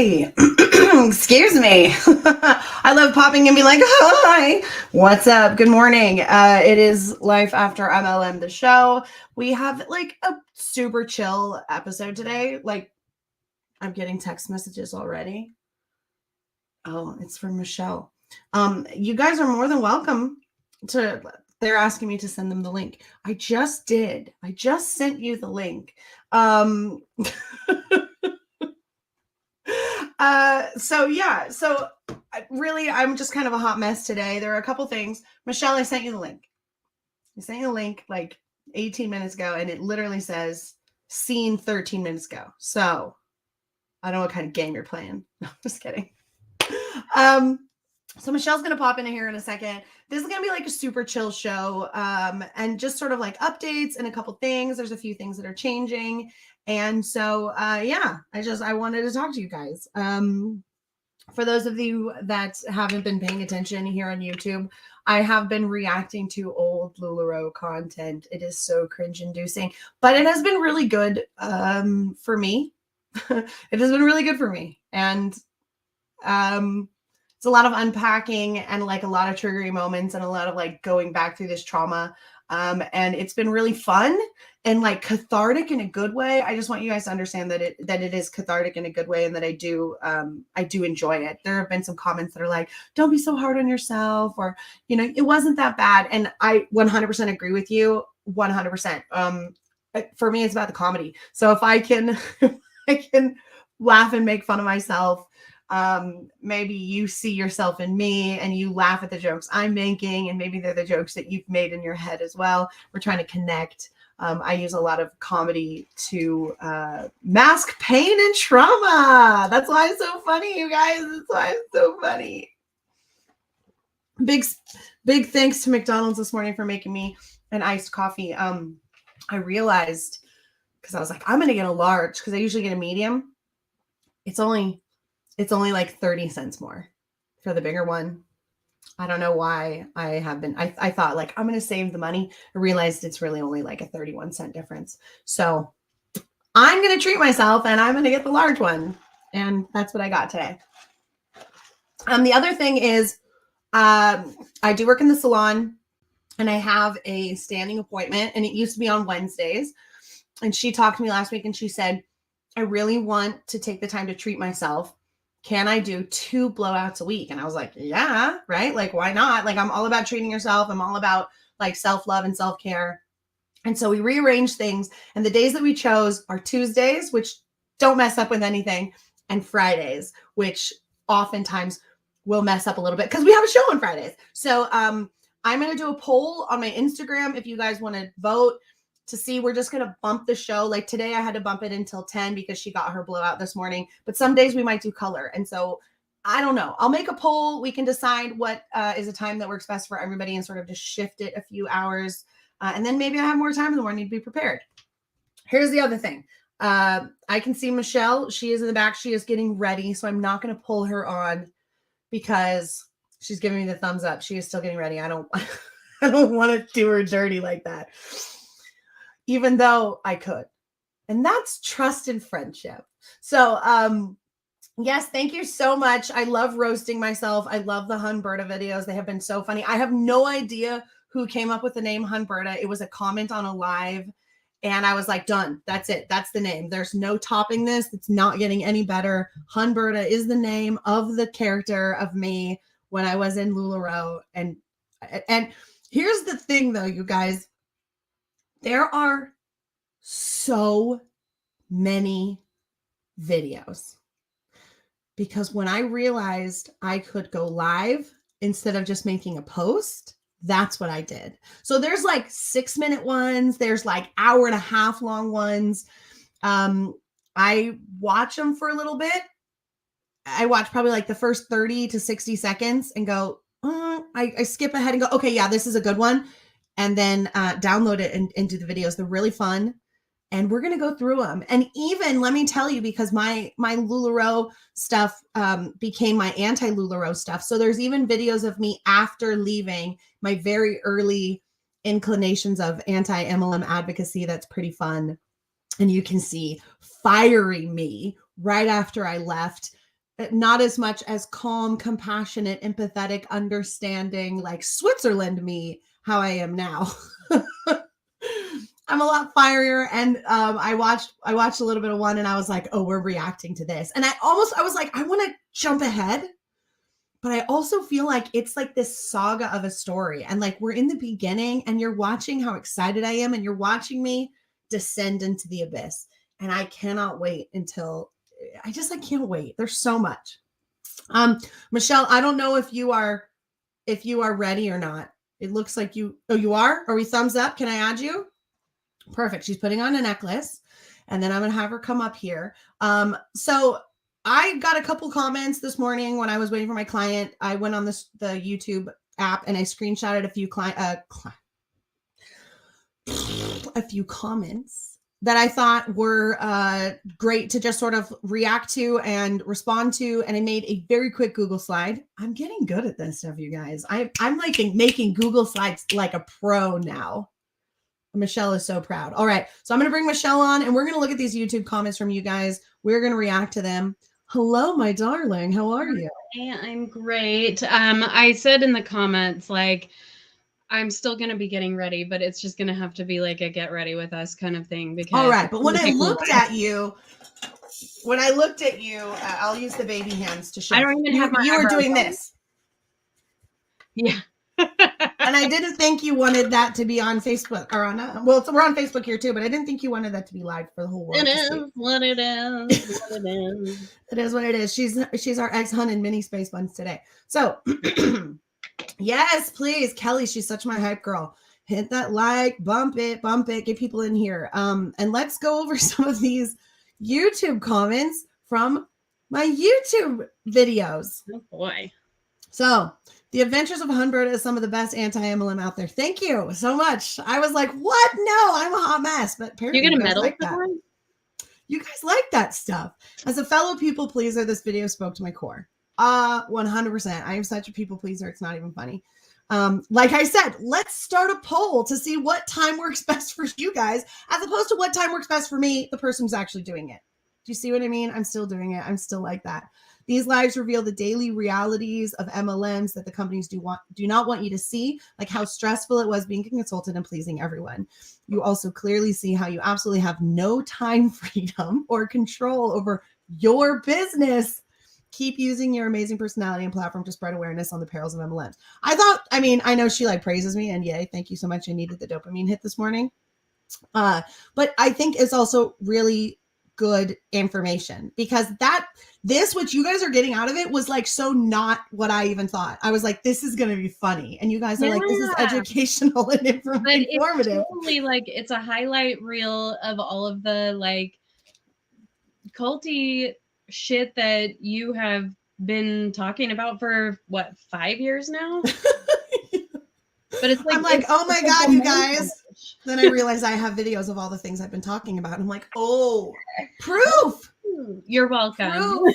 Hi. Excuse me. I love popping and be like, hi, what's up? Good morning. It is Life After MLM, the show. We have like a super chill episode today. Like, I'm getting text messages already. Oh, it's from Michelle. You guys are more than welcome to, they're asking me to send them the link. I just did. I just sent you the link. So really, I'm just kind of a hot mess today. There are a couple things. Michelle, I sent you the link. I sent you the link like 18 minutes ago, and it literally says seen 13 minutes ago. So I don't know what kind of game you're playing. No, just kidding. So Michelle's going to pop in here in a second. This is going to be like a super chill show, and just sort of like updates and a couple things. There's a few things that are changing. And so, yeah, I wanted to talk to you guys. For those of you that haven't been paying attention here on YouTube, I have been reacting to old LuLaRoe content. It is so cringe inducing, but it has been really good, for me. It has been really good for me. And, it's a lot of unpacking and like a lot of triggering moments and a lot of like going back through this trauma. And it's been really fun and like cathartic in a good way. I just want you guys to understand that it is cathartic in a good way and that I do enjoy it. There have been some comments that are like, don't be so hard on yourself, or, you know, it wasn't that bad. And I 100% agree with you. 100%. For me, it's about the comedy. So if I can, I can laugh and make fun of myself, maybe you see yourself in me and you laugh at the jokes I'm making, and maybe they're the jokes that you've made in your head as well. We're trying to connect. I use a lot of comedy to mask pain and trauma. That's why it's so funny, you guys. That's why it's so funny. Big thanks to McDonald's this morning for making me an iced coffee. I realized, because I was like, I'm gonna get a large because I usually get a medium. It's only like 30 cents more for the bigger one. I don't know why I thought like, I'm going to save the money. I realized it's really only like a 31-cent difference. So I'm going to treat myself and I'm going to get the large one. And that's what I got today. The other thing is, I do work in the salon and I have a standing appointment, and it used to be on Wednesdays. And she talked to me last week and she said, I really want to take the time to treat myself. Can I do 2 blowouts a week? And I was like, yeah, right. Like, why not? Like, I'm all about treating yourself. I'm all about like self-love and self-care. And so we rearranged things. And the days that we chose are Tuesdays, which don't mess up with anything, and Fridays, which oftentimes will mess up a little bit because we have a show on Fridays. So I'm going to do a poll on my Instagram if you guys want to vote to see. We're just going to bump the show. Like today I had to bump it until 10 because she got her blowout this morning, but some days we might do color. And so I don't know. I'll make a poll. We can decide what is a time that works best for everybody and sort of just shift it a few hours. And then maybe I have more time in the morning to be prepared. Here's the other thing. I can see Michelle. She is in the back. She is getting ready. So I'm not going to pull her on because she's giving me the thumbs up. She is still getting ready. I don't want to do her dirty like that, even though I could. And that's trust and friendship. So, yes, thank you so much. I love roasting myself. I love the Hunberta videos. They have been so funny. I have no idea who came up with the name Hunberta. It was a comment on a live, and I was like, done. That's it. That's the name. There's no topping this. It's not getting any better. Hunberta is the name of the character of me when I was in LuLaRoe. And here's the thing, though, you guys. There are so many videos, because when I realized I could go live instead of just making a post, that's what I did. So there's like 6-minute ones. There's like 1.5 hour long ones. I watch them for a little bit. I watch probably like the first 30 to 60 seconds and go, I skip ahead and go, okay, yeah, this is a good one. And then download it and do the videos. They're really fun. And we're going to go through them. And even, let me tell you, because my LuLaRoe stuff became my anti-LuLaRoe stuff. So there's even videos of me after leaving, my very early inclinations of anti-MLM advocacy. That's pretty fun. And you can see fiery me right after I left, not as much as calm, compassionate, empathetic, understanding, like Switzerland me, how I am now. I'm a lot fierier. And I watched a little bit of one and I was like, oh, we're reacting to this. And I was like, I want to jump ahead, but I also feel like it's like this saga of a story. And like, we're in the beginning and you're watching how excited I am and you're watching me descend into the abyss. And I cannot wait until I can't wait. There's so much. Michelle, I don't know if you are ready or not. It looks like you are? Are we thumbs up? Can I add you? Perfect. She's putting on a necklace and then I'm going to have her come up here. So I got a couple comments this morning when I was waiting for my client. I went on the YouTube app and I screenshotted a few comments that I thought were great to just sort of react to and respond to. And I made a very quick Google slide. I'm getting good at this stuff, you guys. I'm like making Google slides like a pro now. Michelle is so proud. All right. So I'm going to bring Michelle on and we're going to look at these YouTube comments from you guys. We're going to react to them. Hello, my darling. How are you? Hey, I'm great. I said in the comments, like, I'm still going to be getting ready, but it's just going to have to be like a get ready with us kind of thing. Because all right. But when I looked at you, I'll use the baby hands to show. I don't even have my you were doing on. this. Yeah. And I didn't think you wanted that to be on Facebook or on, we're on Facebook here too, but I didn't think you wanted that to be live for the whole world. It is what it is. What it is. It is what it is. She's our ex-hun in mini space buns today. So yes, please. Kelly, she's such my hype girl. Hit that like, bump it, get people in here. And let's go over some of these YouTube comments from my YouTube videos. Oh boy. So the Adventures of Hunberta is some of the best anti-MLM out there. Thank you so much. I was like, what? No, I'm a hot mess. But apparently you get a medal like for that? You guys like that stuff. As a fellow people pleaser, this video spoke to my core. 100%. I am such a people pleaser. It's not even funny. Like I said, let's start a poll to see what time works best for you guys, as opposed to what time works best for me, the person who's actually doing it. Do you see what I mean? I'm still doing it. I'm still like that. These lives reveal the daily realities of MLMs that the companies do not want you to see, like how stressful it was being a consultant and pleasing everyone. You also clearly see how you absolutely have no time freedom or control over your business. Keep using your amazing personality and platform to spread awareness on the perils of MLMs. I know she like praises me and yay, thank you so much. I needed the dopamine hit this morning. But I think it's also really good information because what you guys are getting out of it was like so not what I even thought. I was like, this is going to be funny. And you guys are like, this is educational and informative. It's totally like, it's a highlight reel of all of the like culty shit that you have been talking about for what, 5 years now? But it's like, I'm like, oh my God, you guys. Then I realized I have videos of all the things I've been talking about. And I'm like, oh, proof. You're welcome. Proof.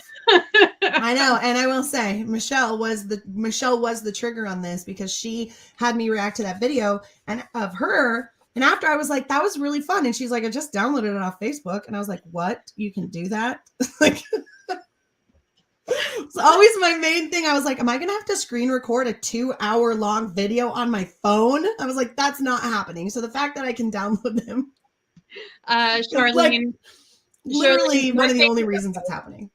I know. And I will say, Michelle was the trigger on this because she had me react to that video and of her. And after I was like, that was really fun. And she's like, I just downloaded it off Facebook. And I was like, what? You can do that? Like, it's always my main thing. I was like, am I going to have to screen record a 2-hour-long video on my phone? I was like, that's not happening. So the fact that I can download them. Charlene. Like, literally one of the only reasons it's happening.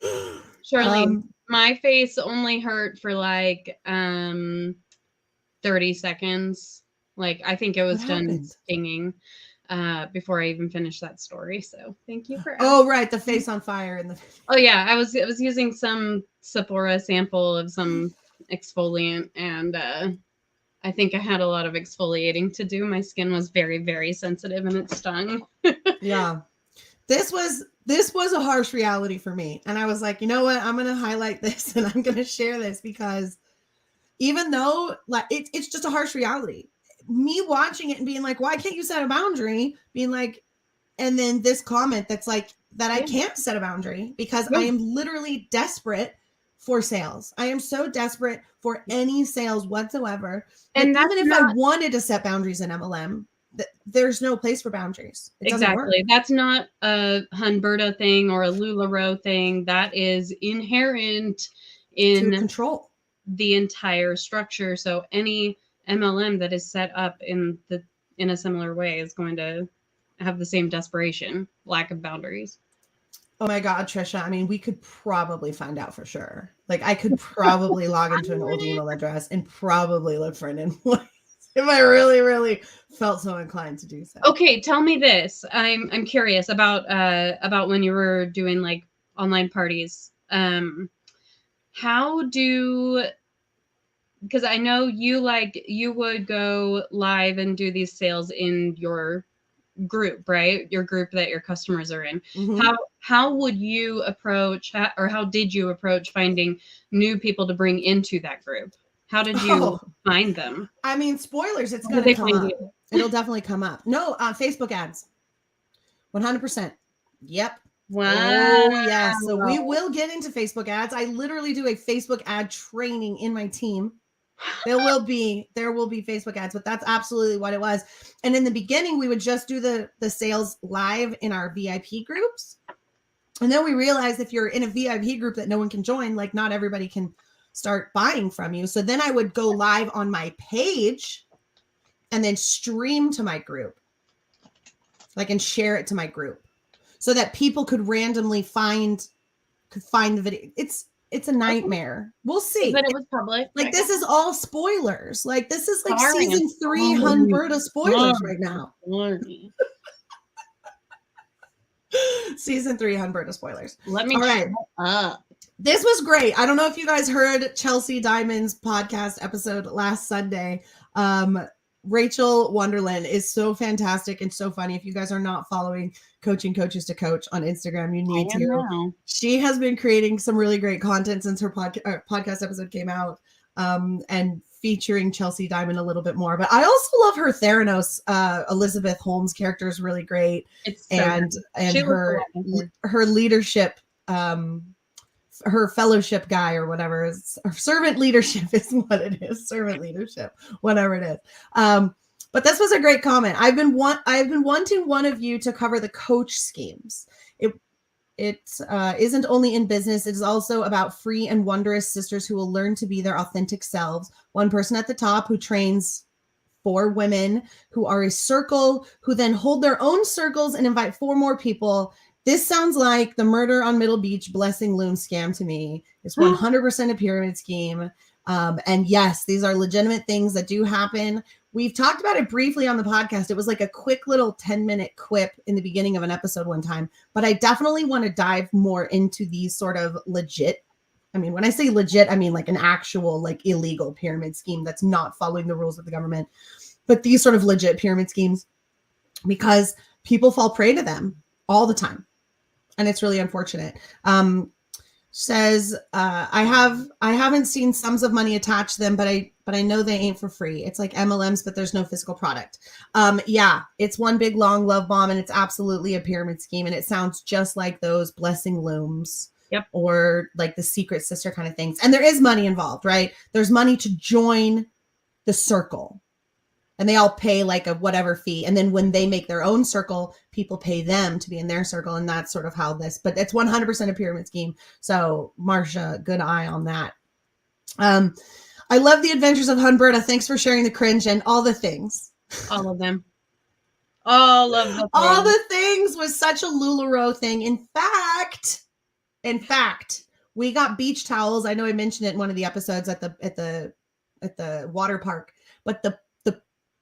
Charlene, my face only hurt for like 30 seconds. Like, I think it was done stinging before I even finished that story. So thank you for asking. Oh, right. The face on fire. Oh, yeah. I was using some Sephora sample of some exfoliant and I think I had a lot of exfoliating to do. My skin was very, very sensitive and it stung. Yeah. This was a harsh reality for me. And I was like, you know what? I'm going to highlight this and I'm going to share this because even though like it's just a harsh reality, me watching it and being like, why can't you set a boundary? Being like, and then this comment that's like that I can't set a boundary because I am literally desperate for sales. I am so desperate for any sales whatsoever. And even if I wanted to set boundaries in MLM, there's no place for boundaries. It doesn't work. Exactly. That's not a Humberta thing or a LuLaRoe thing. That is inherent in control the entire structure. So any MLM that is set up in a similar way is going to have the same desperation, lack of boundaries. Oh my God, Trisha. I mean, we could probably find out for sure. Like I could probably log into an old email address and probably look for an invoice if I really, really felt so inclined to do so. Okay, tell me this. I'm curious about when you were doing like online parties. How do, because I know you would go live and do these sales in your group, right? Your group that your customers are in. Mm-hmm. How would you approach, or how did you approach finding new people to bring into that group? How did you find them? I mean, spoilers, it's going to come up. It'll definitely come up. No, Facebook ads. 100%. Yep. Wow. Oh, yes. So we will get into Facebook ads. I literally do a Facebook ad training in my team. There will be Facebook ads, but that's absolutely what it was. And in the beginning, we would just do the sales live in our VIP groups. And then we realized if you're in a VIP group that no one can join, like not everybody can start buying from you. So then I would go live on my page and then stream to my group, like, and share it to my group so that people could randomly find the video. It's a nightmare. We'll see. But it was public. Like this is all spoilers. Like this is like season 3 Humberta spoilers right now. Season 3 Humberta spoilers. Let me shut up. This was great. I don't know if you guys heard Chelsea Diamond's podcast episode last Sunday. Rachel Wonderland is so fantastic and so funny. If you guys are not following Coaching Coaches to Coach on Instagram, you need to. Now. She has been creating some really great content since her podcast episode came out, and featuring Chelsea Diamond a little bit more. But I also love her Theranos. Elizabeth Holmes character is really great. And her leadership, her fellowship guy or whatever is, or servant leadership is what it is. Servant leadership, whatever it is. But this was a great comment. I've been wanting one of you to cover the coach schemes. It isn't only in business. It is also about free and wondrous sisters who will learn to be their authentic selves. One person at the top who trains 4 women who are a circle, who then hold their own circles and invite 4 more people. This sounds like the Murder on Middle Beach Blessing Loom scam to me. It's 100% a pyramid scheme. And yes, these are legitimate things that do happen. We've talked about it briefly on the podcast. It was like a quick little 10-minute quip in the beginning of an episode one time, but I definitely want to dive more into these sort of legit. I mean, when I say legit, I mean like an actual, like illegal pyramid scheme that's not following the rules of the government, but these sort of legit pyramid schemes, because people fall prey to them all the time. And it's really unfortunate. Says, I haven't seen sums of money attached to them, but I know they ain't for free. It's like MLMs, but there's no physical product. Yeah, it's one big long love bomb, and it's absolutely a pyramid scheme. And it sounds just like those blessing looms. Yep. Or like the secret sister kind of things. And there is money involved, right? There's money to join the circle. And they all pay like a whatever fee. And then when they make their own circle, people pay them to be in their circle. And that's sort of how this, but it's 100% a pyramid scheme. So Marsha, good eye on that. I love the adventures of Humberta. Thanks for sharing the cringe and all the things. All of them. All of them. All the things was such a LuLaRoe thing. In fact, we got beach towels. I know I mentioned it in one of the episodes at the water park, but the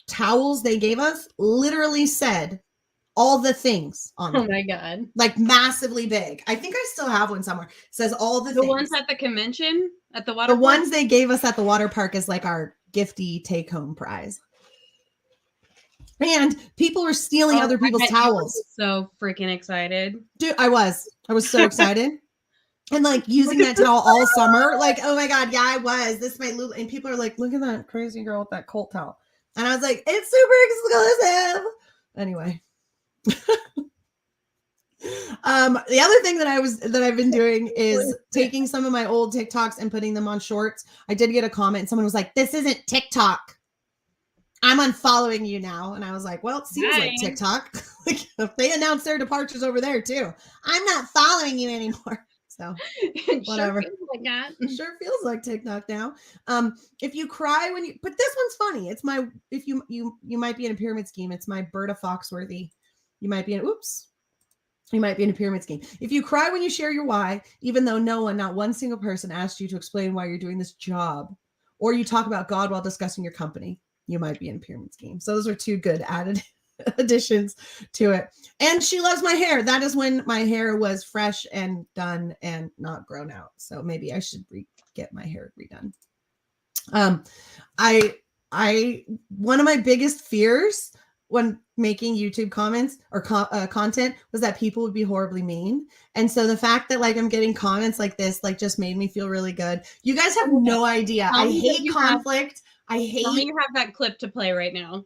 towels they gave us literally said all the things on them. Oh my God. Like massively big. I think I still have one somewhere. It says all the things. The ones at the convention at the water park? The ones they gave us at the water park is like our gifty take home prize. And people were stealing other people's towels. So freaking excited. Dude, I was so excited. And like using that towel all summer. Like, oh my God, yeah, I was. This might look, and people are like, look at that crazy girl with that Colt towel. And I was like, it's super exclusive. Anyway. The other thing that I've been doing is taking some of my old TikToks and putting them on shorts. I did get a comment. Someone was like, this isn't TikTok. I'm unfollowing you now. And I was like, well, it seems like Nice. TikTok. Like, if they announce their departures over there too. I'm not following you anymore. So It whatever. sure feels like that. Sure feels like TikTok now. If you cry when you, but this one's funny. It's my, if you might be in a pyramid scheme. It's my Berta Foxworthy. You might be in, you might be in a pyramid scheme. If you cry when you share your why, even though not one single person asked you to explain why you're doing this job, or you talk about God while discussing your company, you might be in a pyramid scheme. So those are two good added additions to it. And she loves my hair. That is when my hair was fresh and done and not grown out. So maybe I should get my hair redone. I one of my biggest fears when making YouTube comments or content was that people would be horribly mean. And so the fact that like I'm getting comments like this, like just made me feel really good. You guys have no idea. I hate conflict. I hate. Tell me you have that clip to play right now.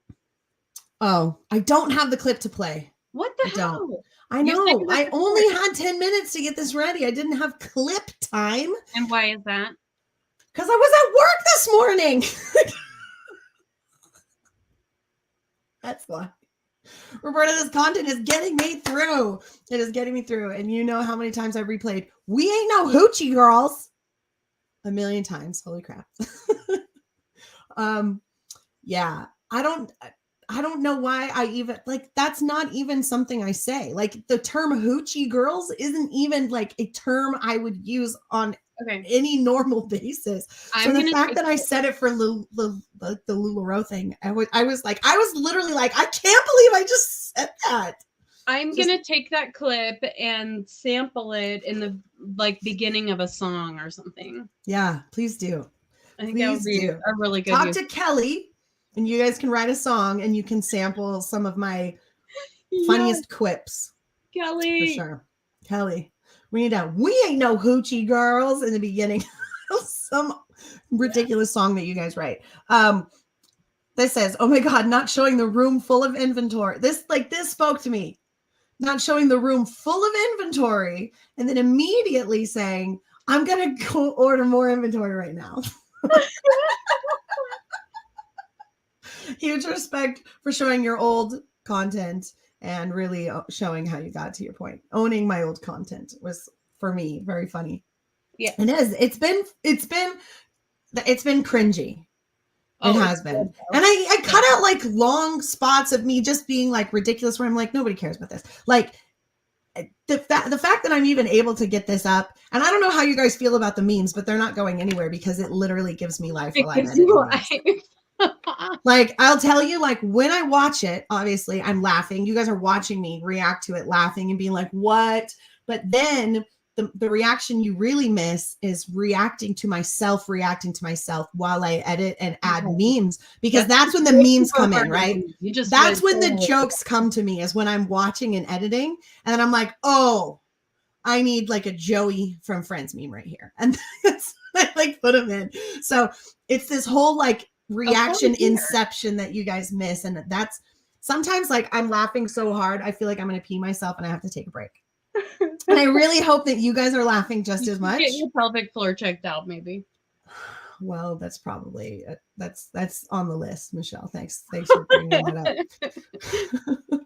Oh, I don't have the clip to play. What the hell? I know. I only had 10 minutes to get this ready. I didn't have clip time. And why is that? Because I was at work this morning. That's why. Roberta, this content is getting me through. It is getting me through. And you know how many times I've replayed, we ain't no hoochie girls. 1 million times. Holy crap. Yeah. I don't know why I even like, that's not even something I say. Like the term hoochie girls isn't even like a term I would use on any normal basis. So the fact that I said it for the LuLaRoe thing, I was literally like, I can't believe I just said that. I'm going to take that clip and sample it in the like beginning of a song or something. Yeah, please do. I think that would be a really good Talk to Kelly and you guys can write a song and you can sample some of my funniest quips. Kelly. For sure. Kelly. We ain't no hoochie girls in the beginning of some ridiculous song that you guys write. This says, oh my God, not showing the room full of inventory. This spoke to me. Not showing the room full of inventory and then immediately saying, I'm going to go order more inventory right now. Huge respect for showing your old content and really showing how you got to your point. Owning my old content was, for me, very funny. Yeah, it is. It's been cringy. It has been. And I cut out like long spots of me just being like ridiculous where I'm like, nobody cares about this. Like the fact that I'm even able to get this up, and I don't know how you guys feel about the memes, but they're not going anywhere because it literally gives me life while I'm editing. Like, I'll tell you, like, when I watch it, obviously I'm laughing. You guys are watching me react to it, laughing and being like, what? But then the reaction you really miss is reacting to myself while I edit and add memes, because that's when the memes come in, right? That's when the jokes come to me, is when I'm watching and editing. And then I'm like, oh, I need like a Joey from Friends meme right here. And that's I like put them in. So it's this whole like reaction inception that you guys miss. And that's sometimes like I'm laughing so hard, I feel like I'm going to pee myself and I have to take a break. And I really hope that you guys are laughing just as much. Get your pelvic floor checked out, maybe. Well, that's probably that's on the list, Michelle. Thanks for bringing that up.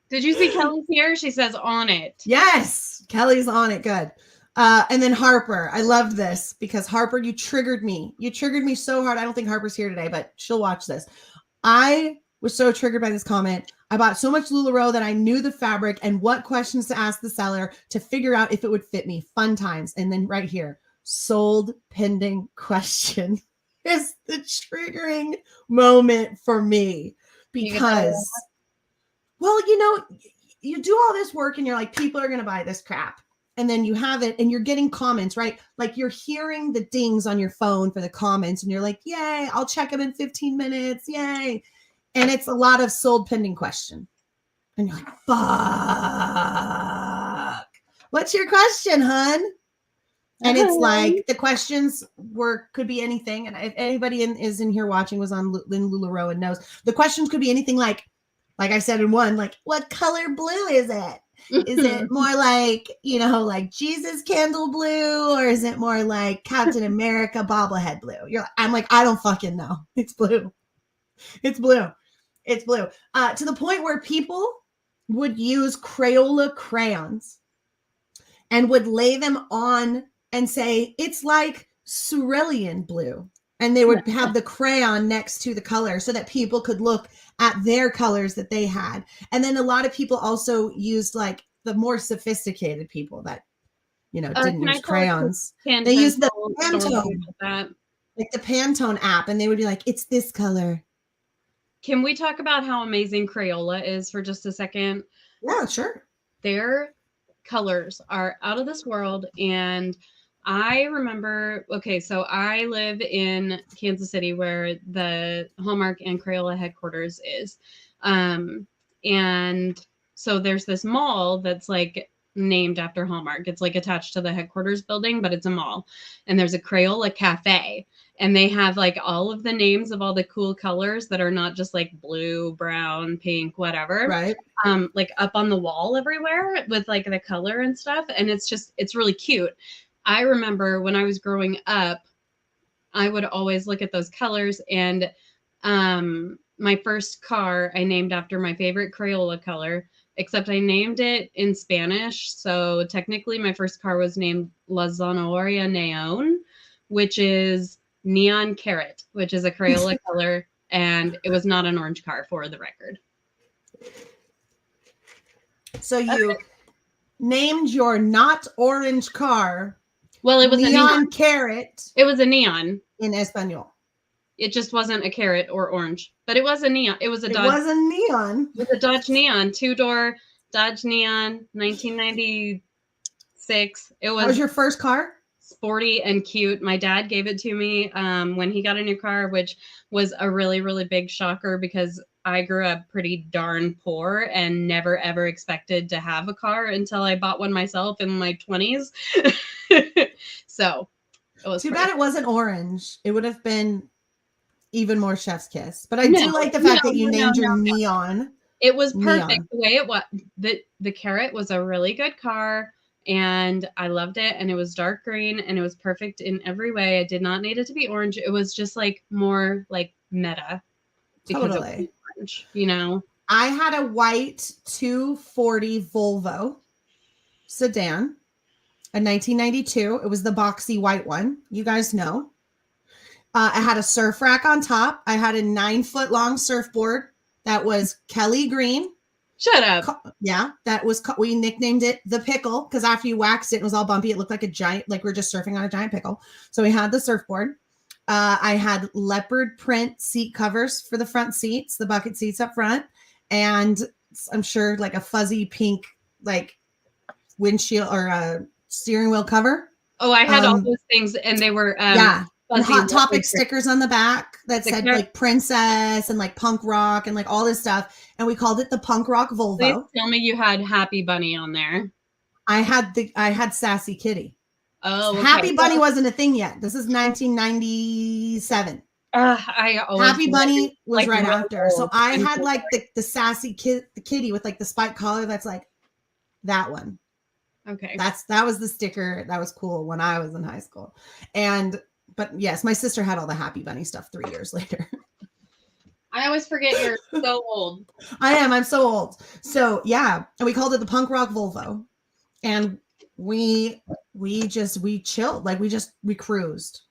Did you see Kelly's here? She says on it. Yes, Kelly's on it. Good. And then Harper, I loved this because Harper, you triggered me. You triggered me so hard. I don't think Harper's here today, but she'll watch this. I was so triggered by this comment. I bought so much LuLaRoe that I knew the fabric and what questions to ask the seller to figure out if it would fit me. Fun times. And then right here, sold pending question is the triggering moment for me because, well, you know, you do all this work and you're like, people are going to buy this crap. And then you have it and you're getting comments, right? Like you're hearing the dings on your phone for the comments and you're like, yay, I'll check them in 15 minutes. Yay. And it's a lot of sold pending question. And you're like, fuck. What's your question, hun? And it's like the questions could be anything. And if anybody is in here watching was on LuLaRoe and knows, the questions could be anything like I said in one, like, what color blue is it? Is it more like, you know, like Jesus candle blue, or is it more like Captain America bobblehead blue? I'm like, I don't fucking know. It's blue. It's blue. It's blue. To the point where people would use Crayola crayons and would lay them on and say, it's like cerulean blue. And they would have the crayon next to the color so that people could look at their colors that they had. And then a lot of people also used like the more sophisticated people that, didn't use crayons. They used the Pantone, like the Pantone app. And they would be like, it's this color. Can we talk about how amazing Crayola is for just a second? Yeah, sure. Their colors are out of this world. And I remember, so I live in Kansas City where the Hallmark and Crayola headquarters is. And so there's this mall that's like named after Hallmark. It's like attached to the headquarters building, but it's a mall. And there's a Crayola cafe. And they have like all of the names of all the cool colors that are not just like blue, brown, pink, whatever. Right. Like up on the wall everywhere with like the color and stuff. And it's really cute. I remember when I was growing up, I would always look at those colors, and my first car I named after my favorite Crayola color, except I named it in Spanish. So technically my first car was named La Zanahoria Neon, which is neon carrot, which is a Crayola color, and it was not an orange car, for the record. So you named your not orange car. Well, it was neon a neon carrot. It was a neon in Espanol. It just wasn't a carrot or orange, but it was a neon. It was a Dodge. It was a neon. It was a Dodge Neon, 2-door Dodge Neon, 1996. It was. That was your first car? Sporty and cute. My dad gave it to me when he got a new car, which was a really, really big shocker because I grew up pretty darn poor and never ever expected to have a car until I bought one myself in my 20s. So it was too bad it wasn't orange. It would have been even more chef's kiss. But I do like the fact that you named your neon. It was perfect neon. The way it was. The carrot was a really good car. And I loved it. And it was dark green and it was perfect in every way. I did not need it to be orange. It was just like more like meta. Because it was orange, I had a white 240 Volvo sedan, a 1992. It was the boxy white one. You guys know. I had a surf rack on top. I had a 9-foot long surfboard that was Kelly green. Shut up. Yeah, that was, we nicknamed it the pickle because after you waxed it, it was all bumpy. It looked like a giant, like we're just surfing on a giant pickle. So we had the surfboard. I had leopard print seat covers for the front seats, the bucket seats up front. And I'm sure like a fuzzy pink, like windshield or steering wheel cover. Oh, I had all those things and they were, and Hot Topic stickers on the back that said like princess and like punk rock and like all this stuff. And we called it the punk rock Volvo. Please tell me you had Happy Bunny on there. I had Sassy Kitty. Oh, okay. Happy Bunny wasn't a thing yet. This is 1997. Happy Bunny was right after. So I had like the Sassy Kitty with like the spike collar. That's like that one. Okay. That was the sticker. That was cool when I was in high school. But yes, my sister had all the Happy Bunny stuff 3 years later. I always forget you're so old. I am. I'm so old. So yeah. And we called it the punk rock Volvo. And we chilled. Like we cruised.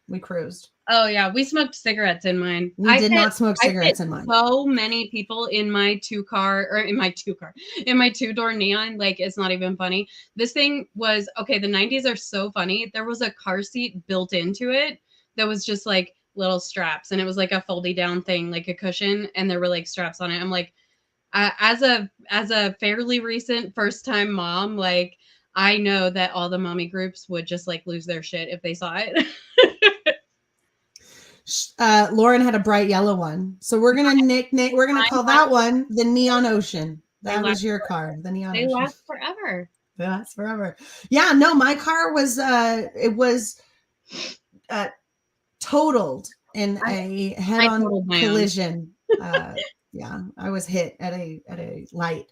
Oh yeah. We smoked cigarettes in mine. We did not smoke cigarettes in mine. So many people in my in my 2-door Neon. Like it's not even funny. This thing was, okay. The 90s are so funny. There was a car seat built into it that was just like little straps, and it was like a foldy down thing, like a cushion, and there were like straps on it. I'm like, as a fairly recent first time mom, like I know that all the mommy groups would just like lose their shit if they saw it. Lauren had a bright yellow one, so we're gonna call that one the Neon Ocean. That was your car, the Neon Ocean. They last forever. They last forever. Yeah, no, my car was totaled in a head-on collision. Yeah, I was hit at a light.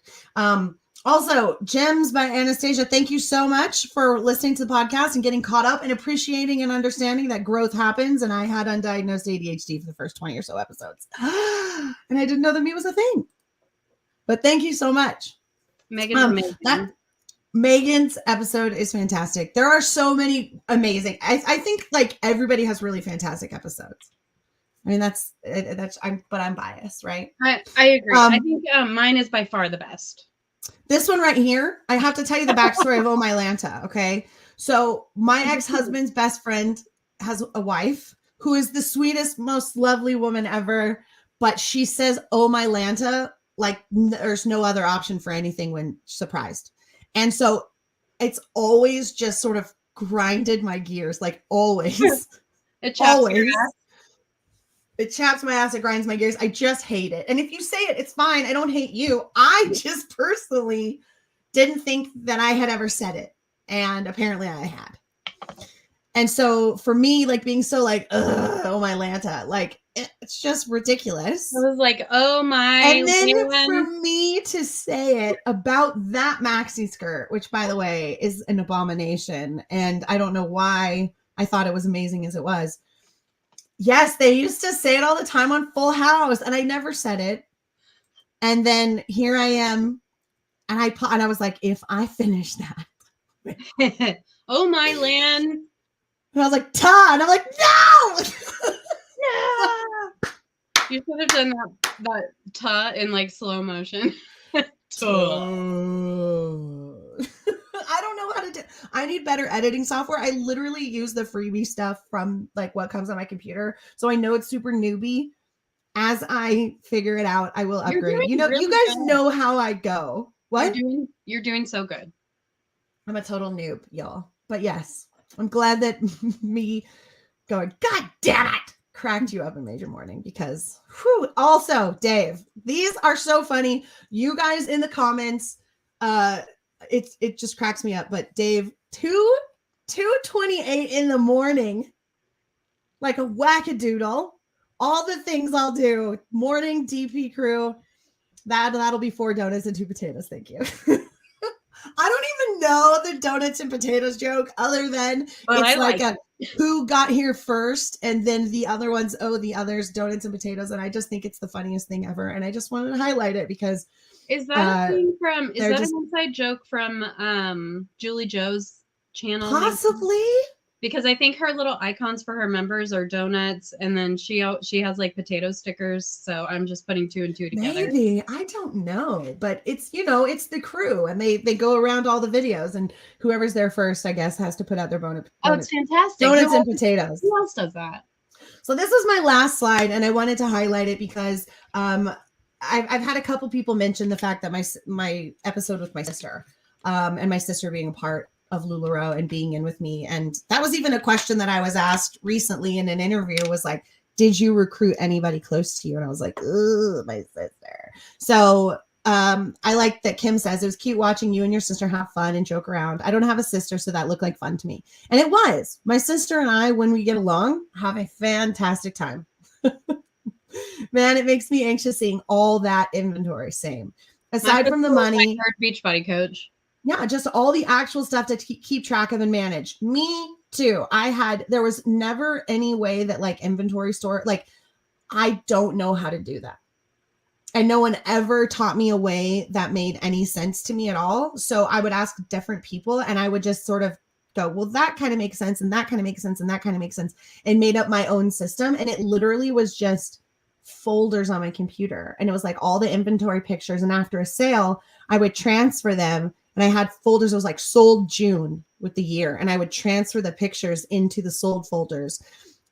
Also, Gems by Anastasia, thank you so much for listening to the podcast and getting caught up and appreciating and understanding that growth happens. And I had undiagnosed ADHD for the first 20 or so episodes. And I didn't know that me was a thing. But thank you so much. Megan's amazing. Megan's episode is fantastic. There are so many amazing. I think like everybody has really fantastic episodes. I mean, but I'm biased, right? I agree. I think mine is by far the best. This one right here, I have to tell you the backstory of Oh My Lanta, okay? So my ex-husband's best friend has a wife who is the sweetest, most lovely woman ever, but she says Oh My Lanta like there's no other option for anything when surprised. And so it's always just sort of grinded my gears, like always. It chaps always. It chaps my ass. It grinds my gears. I just hate it. And if you say it, it's fine. I don't hate you. I just personally didn't think that I had ever said it. And apparently I had. And so for me, like being so like, oh my Lanta, like it's just ridiculous. I was like, oh my. And then for me to say it about that maxi skirt, which by the way is an abomination. And I don't know why I thought it was amazing as it was. Yes, they used to say it all the time on Full House, and I never said it. And then here I am, and I was like, if I finish that, oh my land, and I was like, ta, and I'm like, no, no. You should have done that ta in like slow motion. I don't know how to do. I need better editing software. I literally use the freebie stuff from like what comes on my computer, so I know it's super newbie. As I figure it out, I will upgrade. You guys know how I go. What? You're doing so good. I'm a total noob, y'all. But yes, I'm glad that me going, God damn it, cracked you up and made your morning because also, Dave, these are so funny. You guys in the comments, it just cracks me up. But Dave, 2:28 in the morning, like a wackadoodle, all the things I'll do. Morning DP crew. That'll be 4 donuts and 2 potatoes. Thank you. I don't even know the donuts and potatoes joke other than it's like a who got here first, and then the other ones, the others, donuts and potatoes. And I just think it's the funniest thing ever. And I just wanted to highlight it because is that a thing from an inside joke from Julie Joe's channel? Possibly. Because I think her little icons for her members are donuts, and then she has like potato stickers. So I'm just putting 2 and 2 together. Maybe, I don't know, but it's it's the crew, and they go around all the videos, and whoever's there first, I guess, has to put out their bonus. Oh, it's fantastic! Donuts and potatoes. Who else does that? So this is my last slide, and I wanted to highlight it because I've had a couple people mention the fact that my episode with my sister, and my sister being a part of LuLaRoe and being in with me. And that was even a question that I was asked recently in an interview was like, did you recruit anybody close to you? And I was like, ooh, my sister. So I like that Kim says it was cute watching you and your sister have fun and joke around. I don't have a sister, so that looked like fun to me. And it was. My sister and I, when we get along, have a fantastic time. Man, it makes me anxious seeing all that inventory. Same. Aside from the money. Beachbody coach. Yeah, just all the actual stuff to keep track of and manage. Me too. There was never any way that like inventory store, like I don't know how to do that. And no one ever taught me a way that made any sense to me at all. So I would ask different people and I would just sort of go, well, that kind of makes sense. And that kind of makes sense. And that kind of makes sense. And made up my own system. And it literally was just folders on my computer. And it was like all the inventory pictures. And after a sale, I would transfer them. And I had folders that was like sold June with the year. And I would transfer the pictures into the sold folders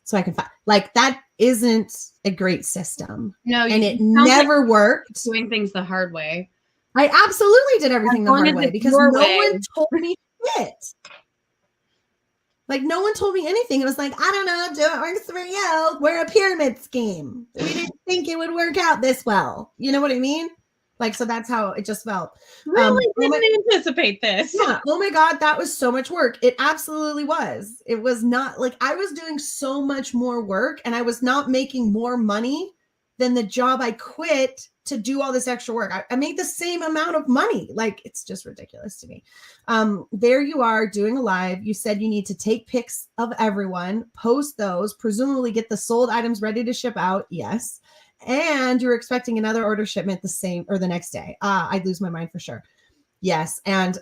so I can find like that isn't a great system. No, and it never worked. Doing things the hard way. I absolutely did everything the hard way because no one told me shit. Like no one told me anything. It was like, I don't know, do it works for you. We're a pyramid scheme. We didn't think it would work out this well. You know what I mean? Like, so that's how it just felt. Really didn't anticipate this. Yeah. Oh my God. That was so much work. It absolutely was. It was not like I was doing so much more work and I was not making more money than the job I quit to do all this extra work. I made the same amount of money. Like, it's just ridiculous to me. There you are doing a live. You said you need to take pics of everyone, post those, presumably get the sold items ready to ship out. Yes. And you're expecting another order shipment the same or the next day. I'd lose my mind for sure. Yes. And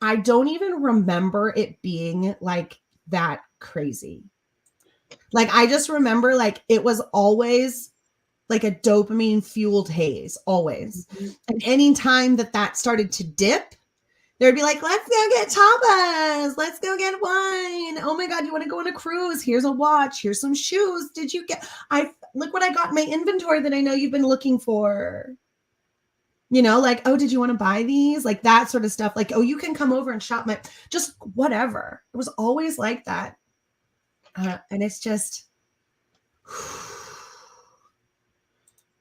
I don't even remember it being like that crazy. Like, I just remember like it was always like a dopamine fueled haze, always. Mm-hmm. And any time that started to dip, there'd be like, let's go get tapas. Let's go get wine. Oh my God, you want to go on a cruise? Here's a watch. Here's some shoes. Did you get, look what I got in my inventory that I know you've been looking for. You know, like, oh, did you want to buy these? Like that sort of stuff. Like, oh, you can come over and shop just whatever. It was always like that. And it's just,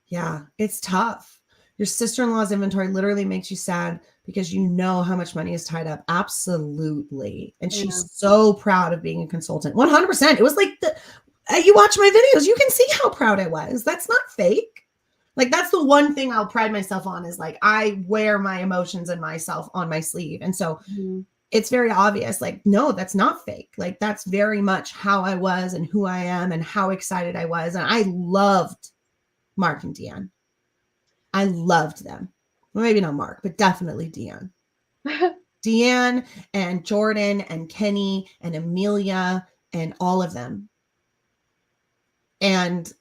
yeah, it's tough. Your sister-in-law's inventory literally makes you sad because you know how much money is tied up. Absolutely. And she's so proud of being a consultant. 100%. It was like you watch my videos, you can see how proud I was. That's not fake. Like, that's the one thing I'll pride myself on is like, I wear my emotions and myself on my sleeve. And so it's very obvious, like, no, that's not fake. Like, that's very much how I was and who I am and how excited I was. And I loved Mark and Deanne. I loved them. Well, maybe not Mark, but definitely Deanne. Deanne and Jordan and Kenny and Amelia and all of them. And,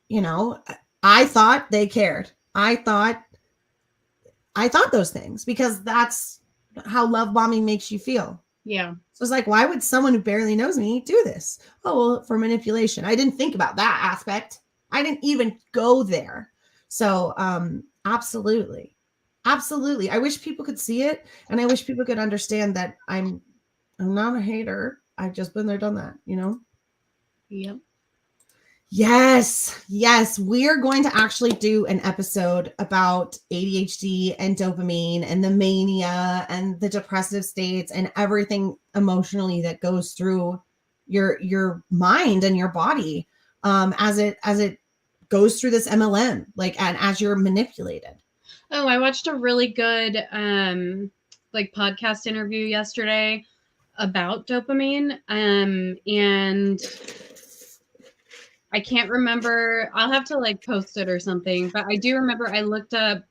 you know, I thought they cared. I thought those things because that's how love bombing makes you feel. Yeah. So it's like, why would someone who barely knows me do this? Oh, well, for manipulation. I didn't think about that aspect. I didn't even go there. So, absolutely. Absolutely. I wish people could see it. And I wish people could understand that I'm not a hater. I've just been there, done that, you know? Yep. Yes. Yes. We are going to actually do an episode about ADHD and dopamine and the mania and the depressive states and everything emotionally that goes through your mind and your body, as it goes through this MLM, like, and as you're manipulated. Oh, I watched a really good, like podcast interview yesterday about dopamine. And I can't remember. I'll have to like post it or something, but I do remember I looked up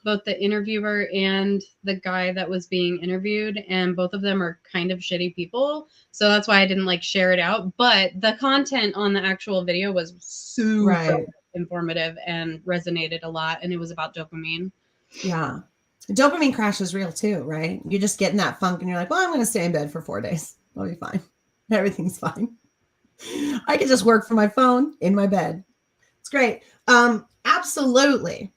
both the interviewer and the guy that was being interviewed, and both of them are kind of shitty people. So that's why I didn't like share it out. But the content on the actual video was super informative and resonated a lot. And it was about dopamine. Yeah. Dopamine crash is real too, right? You just get in that funk and you're like, well, I'm going to stay in bed for 4 days. I'll be fine. Everything's fine. I can just work from my phone in my bed. It's great. Absolutely.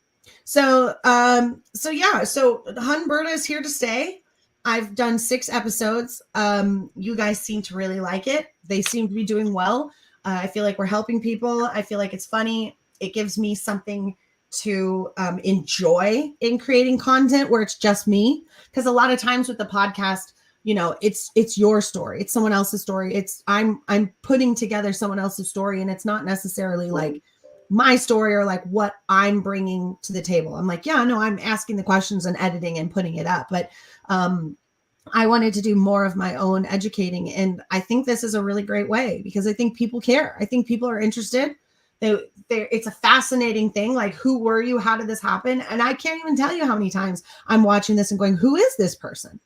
So yeah. So Hunberta is here to stay. I've done 6 episodes. You guys seem to really like it. They seem to be doing well. I feel like we're helping people. I feel like it's funny. It gives me something to enjoy in creating content where it's just me. Because a lot of times with the podcast, you know, it's your story. It's someone else's story. I'm putting together someone else's story, and it's not necessarily like my story or like what I'm bringing to the table. I'm like, yeah, no, I'm asking the questions and editing and putting it up. But I wanted to do more of my own educating. And I think this is a really great way because I think people care. I think people are interested. It's a fascinating thing. Like, who were you? How did this happen? And I can't even tell you how many times I'm watching this and going, who is this person?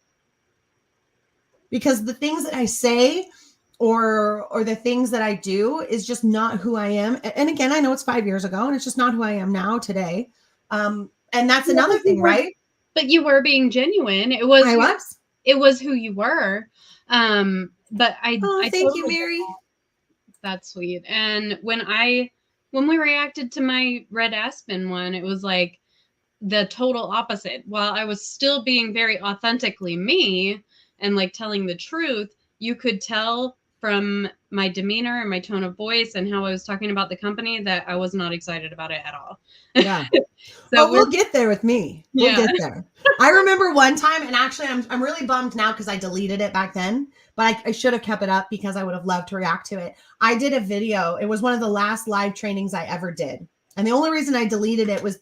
Because the things that I say or the things that I do is just not who I am. And again, I know it's 5 years ago and it's just not who I am now today. And that's another thing, right? But you were being genuine. It was who you were. But I thank you, Mary. That's sweet. And when we reacted to my Red Aspen one, it was like the total opposite. While I was still being very authentically me and like telling the truth, you could tell from my demeanor and my tone of voice and how I was talking about the company that I was not excited about it at all. Yeah. So we'll get there with me. We'll get there. I remember one time, and actually I'm really bummed now because I deleted it back then, but I should have kept it up because I would have loved to react to it. I did a video. It was one of the last live trainings I ever did. And the only reason I deleted it was,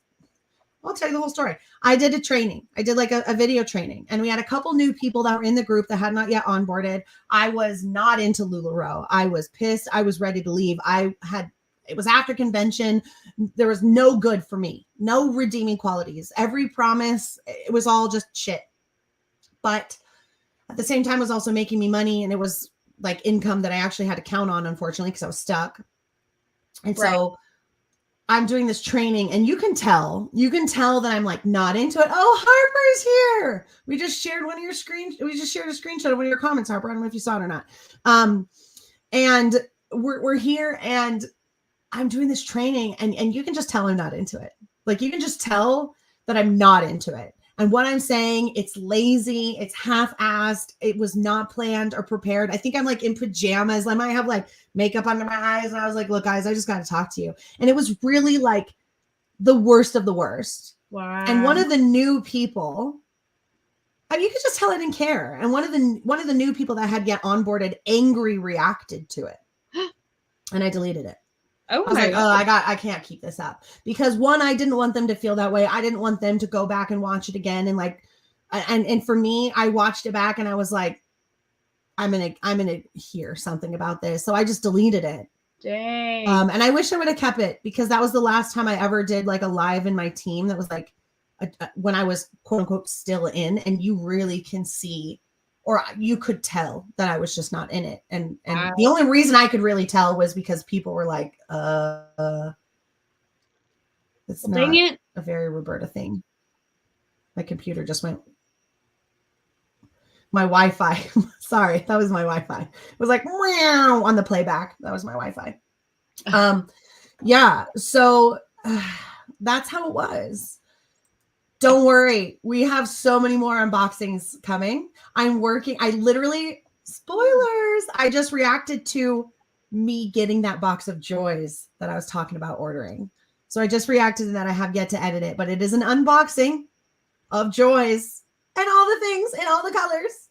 I'll tell you the whole story. I did a training. I did like a video training, and we had a couple new people that were in the group that had not yet onboarded. I was not into LuLaRoe. I was pissed. I was ready to leave. It was after convention. There was no good for me, no redeeming qualities. Every promise, it was all just shit. But at the same time, it was also making me money, and it was like income that I actually had to count on, unfortunately, because I was stuck. And so I'm doing this training, and you can tell that I'm like not into it. Oh, Harper's here. We just shared we just shared a screenshot of one of your comments, Harper. I don't know if you saw it or not. And we're here, and I'm doing this training, and you can just tell I'm not into it. Like, you can just tell that I'm not into it. And what I'm saying, it's lazy, it's half-assed, it was not planned or prepared. I think I'm like in pajamas. I might have like makeup under my eyes. And I was like, look, guys, I just got to talk to you. And it was really like the worst of the worst. Wow. And one of the new people, I mean, you could just tell I didn't care. And one of the new people that had yet onboarded angry reacted to it. And I deleted it. Oh, I was like, I can't keep this up, because one, I didn't want them to feel that way. I didn't want them to go back and watch it again. And like, and for me, I watched it back and I was like, I'm going to hear something about this. So I just deleted it. Dang. And I wish I would have kept it, because that was the last time I ever did like a live in my team. That was like when I was quote unquote still in, and you really can see, or you could tell that I was just not in it. And Wow. The only reason I could really tell was because people were like, it's not a very Roberta thing. My computer just went. My Wi-Fi. Sorry, that was my Wi-Fi. It was like meow on the playback. That was my Wi-Fi. Yeah. So that's how it was. Don't worry. We have so many more unboxings coming. I literally, spoilers, I just reacted to me getting that box of joys that I was talking about ordering. So I just reacted to that. I have yet to edit it, but it is an unboxing of joys and all the things in all the colors.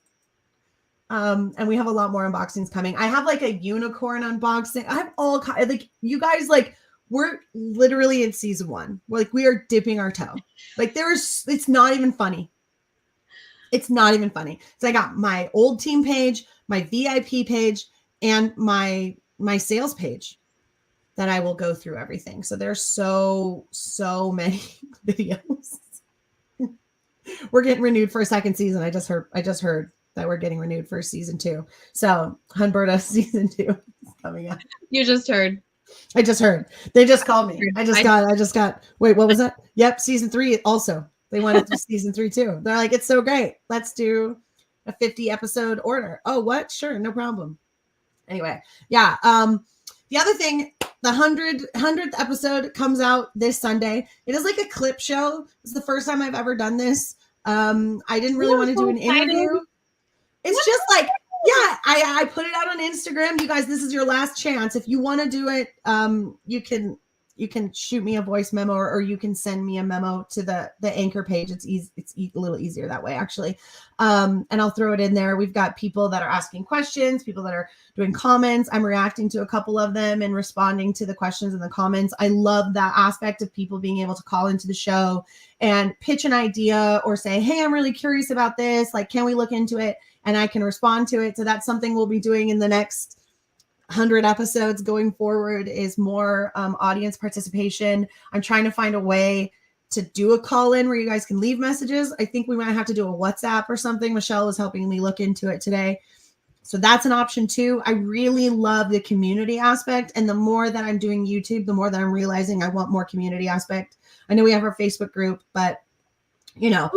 And we have a lot more unboxings coming. I have like a unicorn unboxing. I have all like, you guys, like, we're literally in season 1. Like, we are dipping our toe. Like, it's not even funny. It's not even funny. So I got my old team page, my VIP page, and my sales page that I will go through everything. So there's so many videos. We're getting renewed for a second season. I just heard that we're getting renewed for season 2. So Humberta season 2 is coming up. You just heard. I just heard. They just called me. I just got, wait, what was that? Yep. Season 3 also. They wanted to season 3 too. They're like, it's so great. Let's do a 50 episode order. Oh, what? Sure. No problem. Anyway. Yeah. The other thing, the 100th episode comes out this Sunday. It is like a clip show. It's the first time I've ever done this. I didn't really want to do an interview. It's just like, yeah, I put it out on Instagram. You guys, this is your last chance. If you want to do it, you can shoot me a voice memo, or you can send me a memo to the anchor page. It's easy. It's a little easier that way, actually. And I'll throw it in there. We've got people that are asking questions, people that are doing comments. I'm reacting to a couple of them and responding to the questions in the comments. I love that aspect of people being able to call into the show and pitch an idea or say, hey, I'm really curious about this. Like, can we look into it? And I can respond to it. So that's something we'll be doing in the next 100 episodes going forward, is more audience participation. I'm trying to find a way to do a call in where you guys can leave messages. I think we might have to do a WhatsApp or something. Michelle was helping me look into it today. So that's an option too. I really love the community aspect. And the more that I'm doing YouTube, the more that I'm realizing I want more community aspect. I know we have our Facebook group, but you know,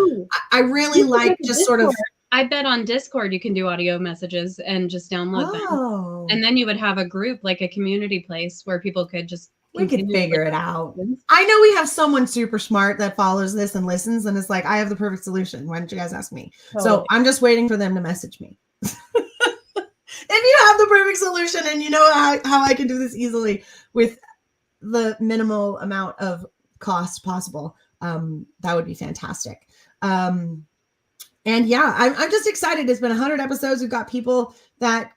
I really like just sort of. I bet on Discord you can do audio messages and just download them. And then you would have a group, like a community place where people could just. We could figure it out. I know we have someone super smart that follows this and listens and is like, I have the perfect solution. Why don't you guys ask me? Totally. So I'm just waiting for them to message me. If you have the perfect solution and you know how I can do this easily with the minimal amount of cost possible, that would be fantastic. And yeah, I'm just excited. It's been 100 episodes. We've got people that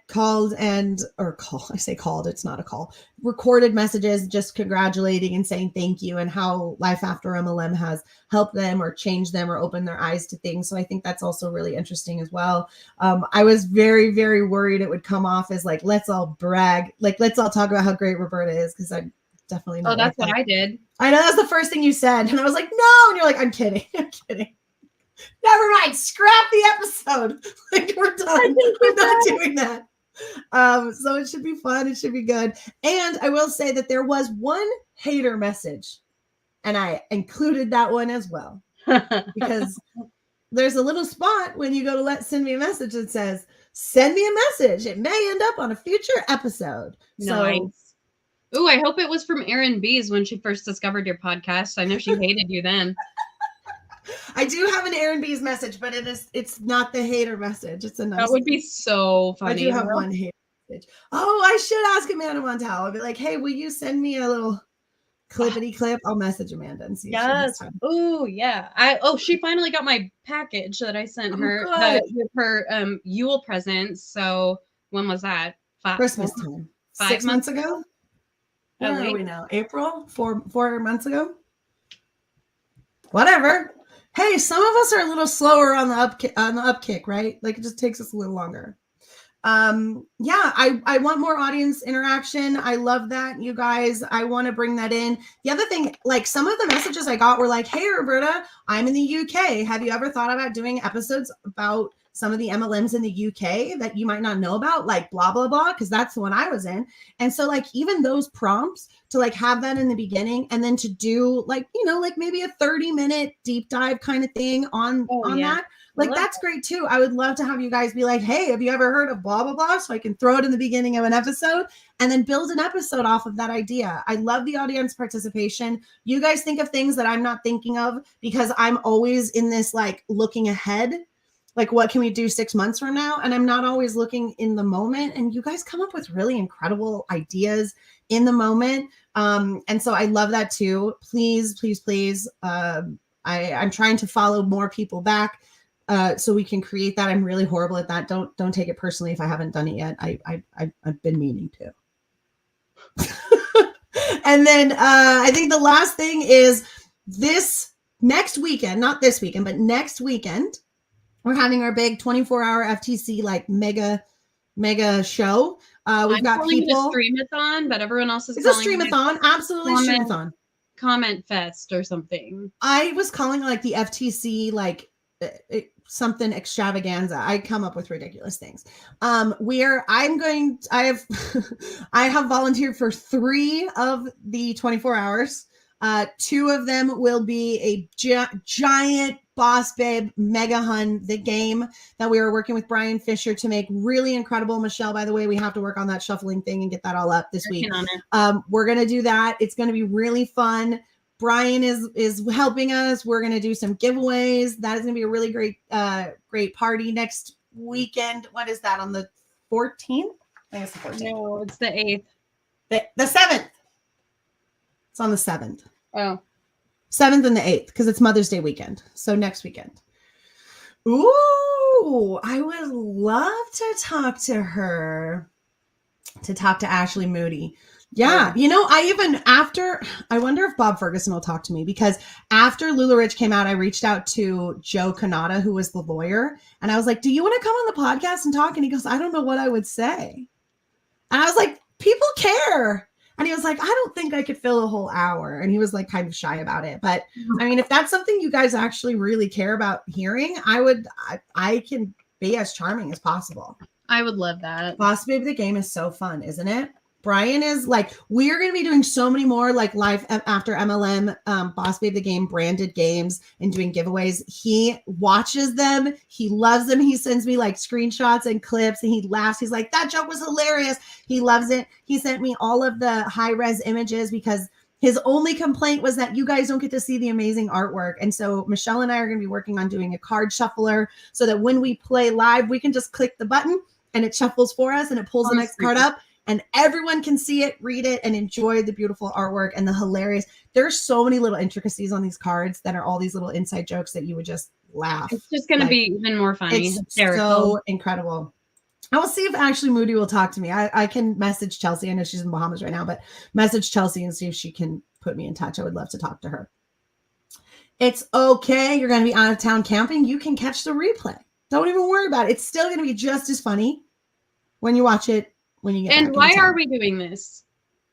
called it's not a call, recorded messages just congratulating and saying thank you and how Life After MLM has helped them or changed them or opened their eyes to things. So I think that's also really interesting as well. I was very, very worried it would come off as like, let's all brag, like, let's all talk about how great Roberta is, because I definitely not. Oh, that's what I did. I know that's the first thing you said. And I was like, no. And you're like, I'm kidding. I'm kidding. Never mind. Scrap the episode. Like, we're done. We're not doing that. So it should be fun. It should be good. And I will say that there was one hater message, and I included that one as well, because there's a little spot when you go to send me a message that says, send me a message. It may end up on a future episode. Nice. Ooh, I hope it was from Erin Bees when she first discovered your podcast. I know she hated you then. I do have an Erin Bees message, but it's not the hater message. It's a nice. That would be so funny. I do have one hater message. Oh, I should ask Amanda Montal. I'll be like, hey, will you send me a little clippity clip? I'll message Amanda and see. Yes. Oh, yeah. She finally got my package that I sent her with her Yule presents. So when was that? Christmas time. 6 months ago. Where are we now? April? 4 months ago. Whatever. Hey, some of us are a little slower on the upkick, right? Like, it just takes us a little longer. Yeah, I want more audience interaction. I love that, you guys. I want to bring that in. The other thing, like, some of the messages I got were like, hey, Roberta, I'm in the UK. Have you ever thought about doing episodes about some of the MLMs in the UK that you might not know about, like blah, blah, blah, because that's the one I was in. And so, like, even those prompts to like have that in the beginning and then to do like, you know, like maybe a 30-minute deep dive kind of thing on that. Like, that's great too. I would love to have you guys be like, hey, have you ever heard of blah, blah, blah? So I can throw it in the beginning of an episode and then build an episode off of that idea. I love the audience participation. You guys think of things that I'm not thinking of because I'm always in this, like, looking ahead. Like, what can we do 6 months from now? And I'm not always looking in the moment. And you guys come up with really incredible ideas in the moment. And so I love that too. Please, please, please. I'm trying to follow more people back so we can create that. I'm really horrible at that. Don't take it personally if I haven't done it yet. I've been meaning to. And then I think the last thing is this next weekend, not this weekend, but next weekend, we're having our big 24-hour FTC like mega show. We've got people. It a streamathon, but everyone else is. It's a streamathon. Absolutely, streamathon. Comment fest or something. I was calling it like the FTC, like something extravaganza. I come up with ridiculous things. I have volunteered for 3 of the 24 hours. 2 of them will be a giant Boss Babe MEGAHUN, the game that we are working with Brian Fisher to make really incredible. Michelle, by the way, we have to work on that shuffling thing and get that all up this week. We're going to do that. It's going to be really fun. Brian is helping us. We're going to do some giveaways. That is going to be a really great party next weekend. What is that, on the 14th? I think it's the 14th. No, it's the 8th. The 7th. It's on the 7th. Oh. 7th and the 8th, because it's Mother's Day weekend. So next weekend. Ooh, I would love to talk to her, to talk to Ashley Moody. Yeah. You know, I wonder if Bob Ferguson will talk to me, because after LuLaRoe came out, I reached out to Joe Kanata, who was the lawyer. And I was like, do you want to come on the podcast and talk? And he goes, I don't know what I would say. And I was like, people care. And he was like, I don't think I could fill a whole hour. And he was like kind of shy about it. But I mean, if that's something you guys actually really care about hearing, I can be as charming as possible. I would love that. Boss Babe the Game is so fun, isn't it? Brian is like, we're going to be doing so many more like Life After MLM, Boss Babe the Game branded games and doing giveaways. He watches them. He loves them. He sends me like screenshots and clips and he laughs. He's like, that joke was hilarious. He loves it. He sent me all of the high res images because his only complaint was that you guys don't get to see the amazing artwork. And so Michelle and I are going to be working on doing a card shuffler so that when we play live, we can just click the button and it shuffles for us and it pulls the next card up. And everyone can see it, read it, and enjoy the beautiful artwork and the hilarious. There's so many little intricacies on these cards that are all these little inside jokes that you would just laugh. It's just going to be even more funny. It's so incredible. I will see if Ashley Moody will talk to me. I can message Chelsea. I know she's in the Bahamas right now, but message Chelsea and see if she can put me in touch. I would love to talk to her. It's okay. You're going to be out of town camping. You can catch the replay. Don't even worry about it. It's still going to be just as funny when you watch it when you get back. And why are we doing this?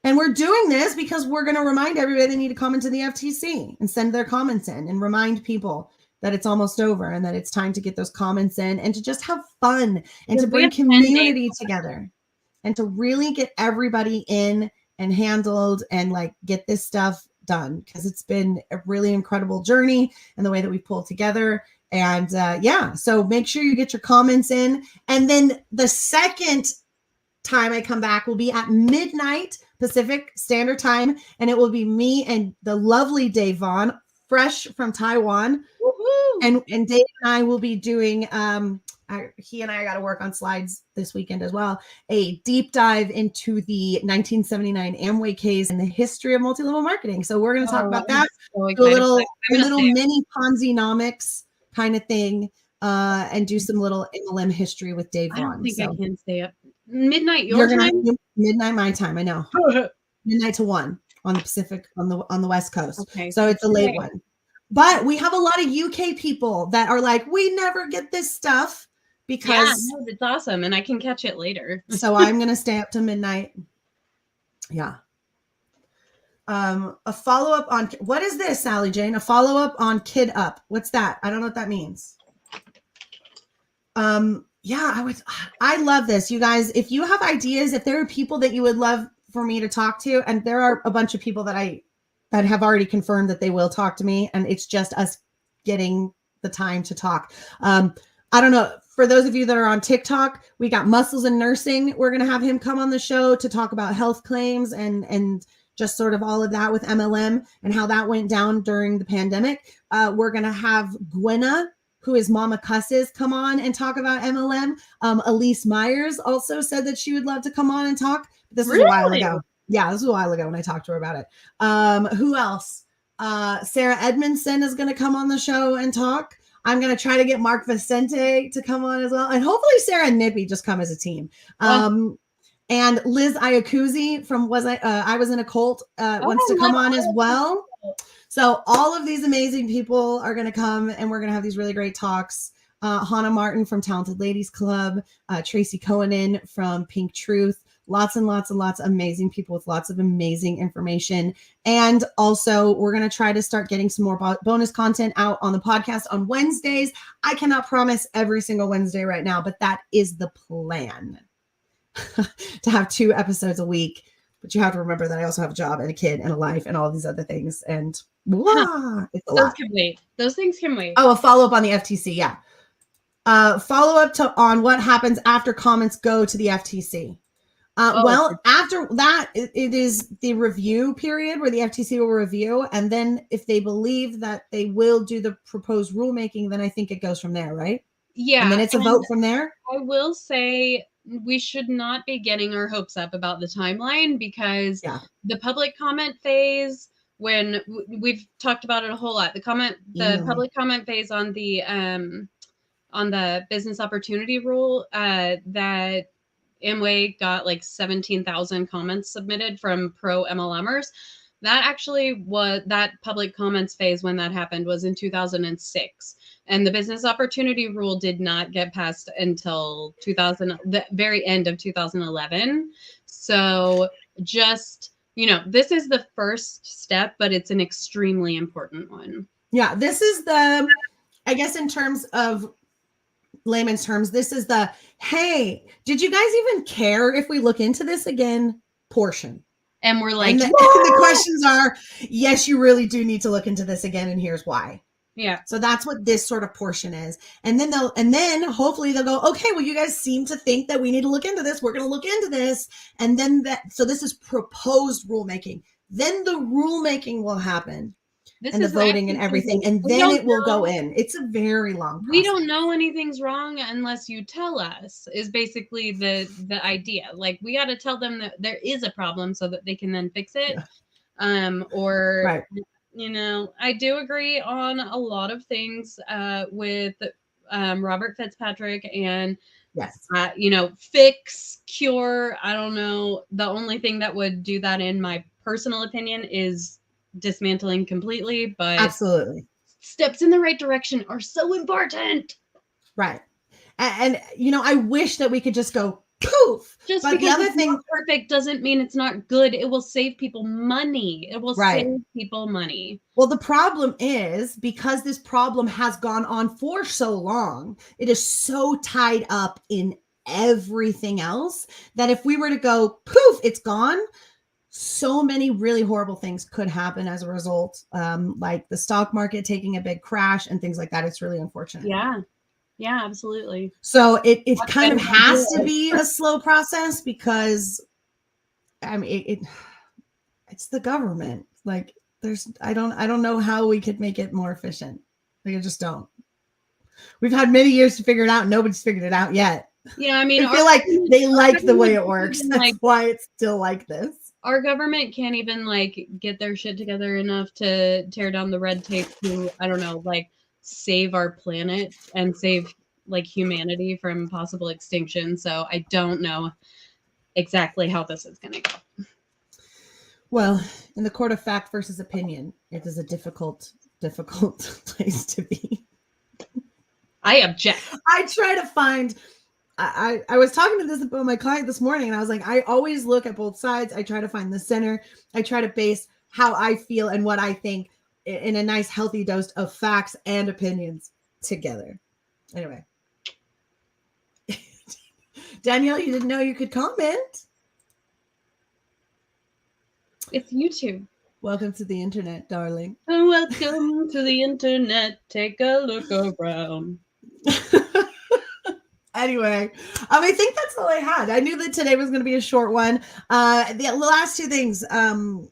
And we're doing this because we're going to remind everybody they need to comment to the FTC and send their comments in and remind people that it's almost over and that it's time to get those comments in and to just have fun and to bring community together and to really get everybody in and handled and like get this stuff done, because it's been a really incredible journey and the way that we pulled together. And yeah, so make sure you get your comments in. And then the second time I come back will be at midnight Pacific Standard Time, and it will be me and the lovely Dave Vaughn, fresh from Taiwan. And Dave and I will be doing he and I got to work on slides this weekend as well, a deep dive into the 1979 Amway case and the history of multi-level marketing. So we're going to talk about that, do a little mini Ponzi-nomics kind of thing, and do some little MLM history with Dave Vaughn. I don't think I can stay up midnight your time. Midnight my time, I know. Midnight to 1 on the Pacific, on the West Coast. Okay, so it's a late one. But we have a lot of UK people that are like, we never get this stuff because it's awesome, and I can catch it later. So I'm going to stay up to midnight. Yeah. A follow-up on, what is this, Sally Jane? A follow-up on Kid Up. What's that? I don't know what that means. Yeah, I love this. You guys, if you have ideas, if there are people that you would love for me to talk to, and there are a bunch of people that have already confirmed that they will talk to me, and it's just us getting the time to talk. I don't know. For those of you that are on TikTok, we got Muscles and Nursing. We're going to have him come on the show to talk about health claims and just sort of all of that with MLM and how that went down during the pandemic. We're going to have Gwenna, who is Mama Cusses, come on and talk about MLM. Elise Myers also said that she would love to come on and talk. This is a while ago. Yeah, this was a while ago when I talked to her about it. Who else? Sarah Edmondson is going to come on the show and talk. I'm going to try to get Mark Vicente to come on as well. And hopefully Sarah and Nippy just come as a team. And Liz Iacuzzi from I Was in a Cult wants to come on as well. So all of these amazing people are going to come, and we're going to have these really great talks. Hannah Martin from Talented Ladies Club, Tracy Cohenin from Pink Truth, lots and lots and lots of amazing people with lots of amazing information. And also we're going to try to start getting some more bonus content out on the podcast on Wednesdays. I cannot promise every single Wednesday right now, but that is the plan to have 2 episodes a week. But you have to remember that I also have a job and a kid and a life and all these other things. And it's a lot. Can wait. Those things can wait. Oh, a follow-up on the FTC. Yeah. Follow-up on what happens after comments go to the FTC. Well, after that, it is the review period where the FTC will review. And then if they believe that they will do the proposed rulemaking, then I think it goes from there, right? Yeah. And then it's a vote from there. I will say we should not be getting our hopes up about the timeline, because the public comment phase, when we've talked about it a whole lot, the public comment phase on the business opportunity rule, that Amway got like 17,000 comments submitted from pro MLMers. That public comments phase, when that happened, was in 2006. And the business opportunity rule did not get passed until the very end of 2011. So just, this is the first step, but it's an extremely important one. Yeah, this is I guess in terms of layman's terms, this is the, hey, did you guys even care if we look into this again portion? And we're like, and the questions are, yes, you really do need to look into this again, and here's why. Yeah. So that's what this sort of portion is. And then hopefully they'll go, okay, well, you guys seem to think that we need to look into this. We're going to look into this. And then so this is proposed rulemaking. Then the rulemaking will happen. And the voting and everything. And then it will go in. It's a very long process. We don't know anything's wrong unless you tell us, is basically the idea. Like, we got to tell them that there is a problem so that they can then fix it. Yeah. Right. I do agree on a lot of things with Robert Fitzpatrick and Yes. Fix, cure. I don't know. The only thing that would do that, in my personal opinion, is dismantling completely. But absolutely, steps in the right direction are so important. Right. And I wish that we could just go poof. Just but because the other it's thing, not perfect doesn't mean it's not good. It will save people money. It will right. save people money. Well, the problem is, because this problem has gone on for so long, it is so tied up in everything else that if we were to go poof, it's gone. So many really horrible things could happen as a result, like the stock market taking a big crash and things like that. It's really unfortunate. Yeah, absolutely. So it kind of has to be a slow process, because I mean it's the government. Like, I don't know how we could make it more efficient. Like, I just don't. We've had many years to figure it out. Nobody's figured it out yet. Yeah, I mean, I feel like they like the way it works. That's why it's still like this. Our government can't even get their shit together enough to tear down the red tape to, I don't know, save our planet and save humanity from possible extinction. So I don't know exactly how this is going to go. Well, in the court of fact versus opinion, it is a difficult place to be. I object. I try to find. I was talking to this about my client this morning, and I was like, I always look at both sides. I try to find the center. I try to base how I feel and what I think in a nice, healthy dose of facts and opinions together. Anyway. Danielle, you didn't know you could comment? It's YouTube. Welcome to the internet, darling. Welcome to the internet. Take a look around. Anyway, I think that's all I had. I knew that today was going to be a short one. The last two things,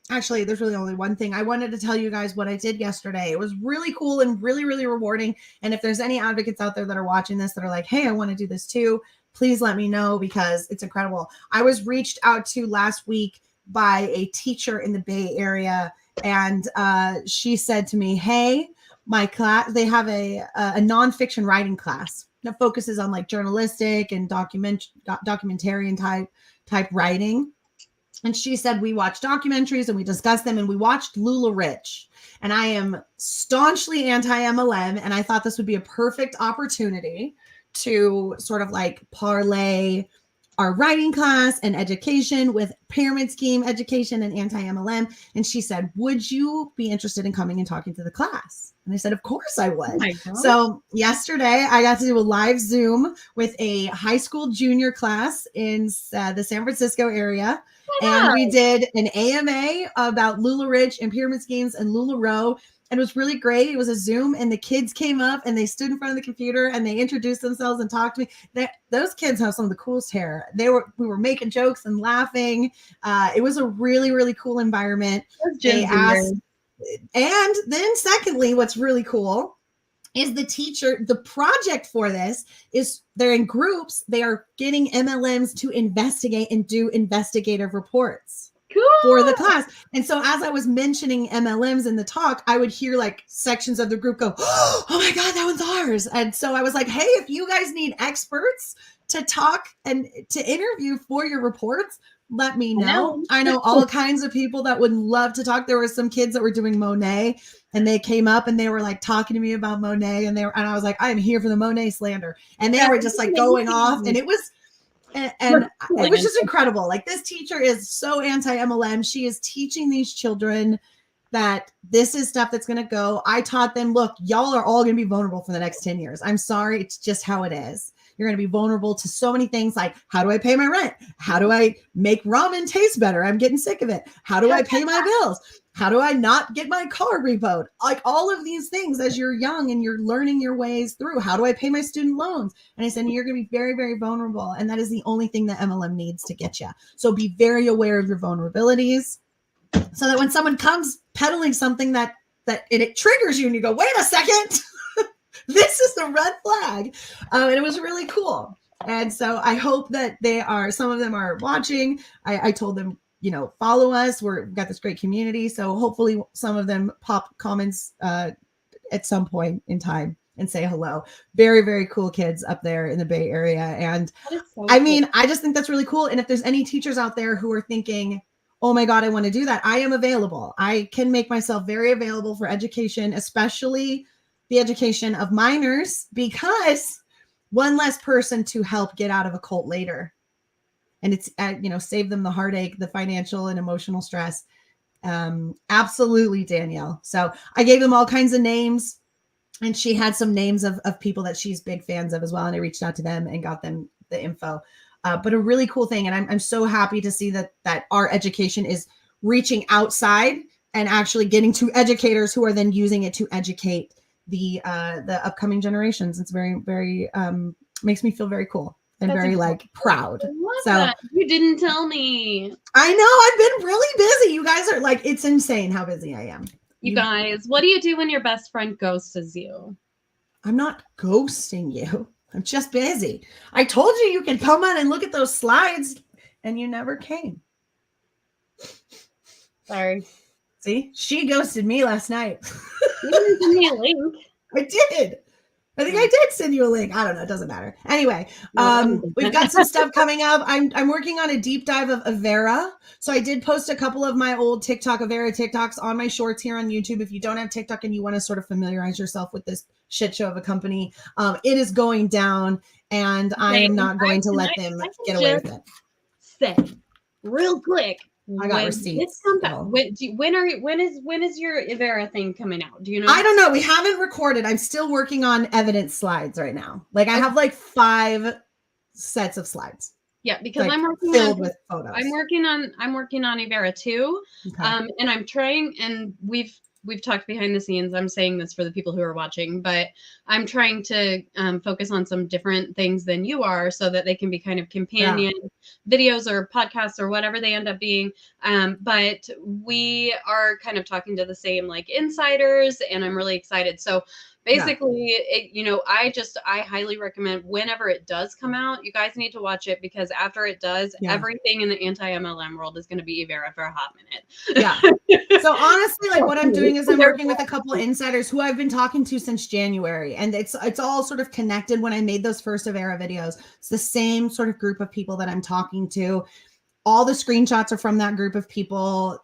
actually, there's really only one thing. I wanted to tell you guys what I did yesterday. It was really cool and really, really rewarding. And if there's any advocates out there that are watching this that are like, hey, I want to do this too, please let me know, because it's incredible. I was reached out to last week by a teacher in the Bay Area, and she said to me, hey, my class, they have a nonfiction writing class that focuses on journalistic and documentarian type writing. And she said, we watch documentaries and we discuss them, and we watched LuLaRoe. And I am staunchly anti-MLM, and I thought this would be a perfect opportunity to sort of parlay our writing class and education with pyramid scheme education and anti-MLM. And she said, would you be interested in coming and talking to the class? And I said, of course I would. So yesterday I got to do a live Zoom with a high school junior class in the San Francisco area. And we did an AMA about LuLaRoe and pyramid schemes and LuLaRoe. And it was really great. It was a Zoom, and the kids came up and they stood in front of the computer and they introduced themselves and talked to me. Those kids have some of the coolest hair. We were making jokes and laughing. It was a really, really cool environment. They asked, and then secondly, what's really cool is the project for this is they're in groups. They are getting MLMs to investigate and do investigative reports. Cool. For the class. And so as I was mentioning MLMs in the talk, I would hear sections of the group go, oh my God, that one's ours. And so I was like, hey, if you guys need experts to talk and to interview for your reports, let me know. I know all kinds of people that would love to talk. There were some kids that were doing Monet, and they came up and they were talking to me about Monet, and I was like, I am here for the Monet slander. And they were just going off, and it was, and it was just incredible. This teacher is so anti-MLM. She is teaching these children that this is stuff that's going to go. I taught them, look, y'all are all going to be vulnerable for the next 10 years. I'm sorry. It's just how it is. You're going to be vulnerable to so many things, like, how do I pay my rent? How do I make ramen taste better? I'm getting sick of it. How do I pay my bills? How do I not get my car repoed? All of these things as you're young and you're learning your ways through. How do I pay my student loans? And I said, you're going to be very, very vulnerable. And that is the only thing that MLM needs to get you. So be very aware of your vulnerabilities, so that when someone comes peddling something that it triggers you and you go, wait a second, this is the red flag. And it was really cool. And so I hope that some of them are watching. I told them, follow us. We've got this great community. So hopefully some of them pop comments at some point in time. and say hello. Very, very cool kids up there in the Bay Area. And so I mean, I just think that's really cool. And if there's any teachers out there who are thinking, oh my God, I want to do that, I am available. I can make myself very available for education, especially the education of minors, because one less person to help get out of a cult later. And it's, save them the heartache, the financial and emotional stress. Absolutely, Danielle. So I gave them all kinds of names, and she had some names of people that she's big fans of as well. And I reached out to them and got them the info. But a really cool thing. And I'm so happy to see that our education is reaching outside and actually getting to educators who are then using it to educate the upcoming generations. It's very, very, makes me feel very cool and that's very proud. So that. You didn't tell me. I know, I've been really busy. You guys are it's insane how busy I am. You guys, what do you do when your best friend ghosts you? I'm not ghosting you. I'm just busy. I told you can come on and look at those slides, and you never came. Sorry. See, she ghosted me last night. You didn't send me a link. I did. I think I did send you a link. I don't know. It doesn't matter. Anyway, we've got some stuff coming up. I'm working on a deep dive of Avera. So I did post a couple of my old Avera TikToks on my shorts here on YouTube. If you don't have TikTok and you want to sort of familiarize yourself with this shit show of a company, it is going down, and I am not going to let them get away with it. Say real quick. I got receipts. When is your Avera thing coming out? Do you know? I don't know. We haven't recorded. I'm still working on evidence slides right now. I have 5 sets of slides. Yeah, because I'm working filled with photos. I'm working on Avera too. Okay. And I'm trying, and we've talked behind the scenes. I'm saying this for the people who are watching, but I'm trying to focus on some different things than you are, so that they can be kind of companion videos or podcasts or whatever they end up being. But we are kind of talking to the same insiders, and I'm really excited. So basically, I highly recommend whenever it does come out, you guys need to watch it, because after it does, everything in the anti-MLM world is going to be Avera for a hot minute. Yeah. So honestly, what I'm doing is I'm working with a couple of insiders who I've been talking to since January, and it's all sort of connected. When I made those first Avera videos, it's the same sort of group of people that I'm talking to. All the screenshots are from that group of people.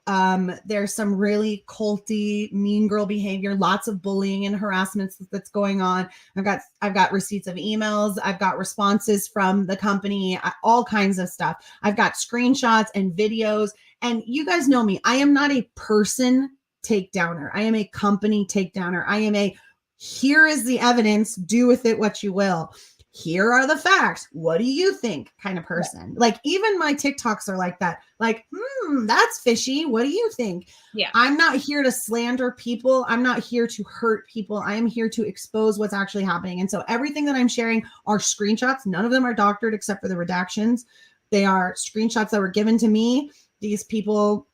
There's some really culty, mean girl behavior, lots of bullying and harassment that's going on. I've got receipts of emails. I've got responses from the company, all kinds of stuff. I've got screenshots and videos. And you guys know me. I am not a person takedowner. I am a company takedowner. I am here is the evidence. Do with it what you will. Here are the facts. What do you think kind of person? Even my TikToks are like that. That's fishy. What do you think? Yeah. I'm not here to slander people. I'm not here to hurt people. I am here to expose what's actually happening. And so everything that I'm sharing are screenshots. None of them are doctored except for the redactions. They are screenshots that were given to me. These people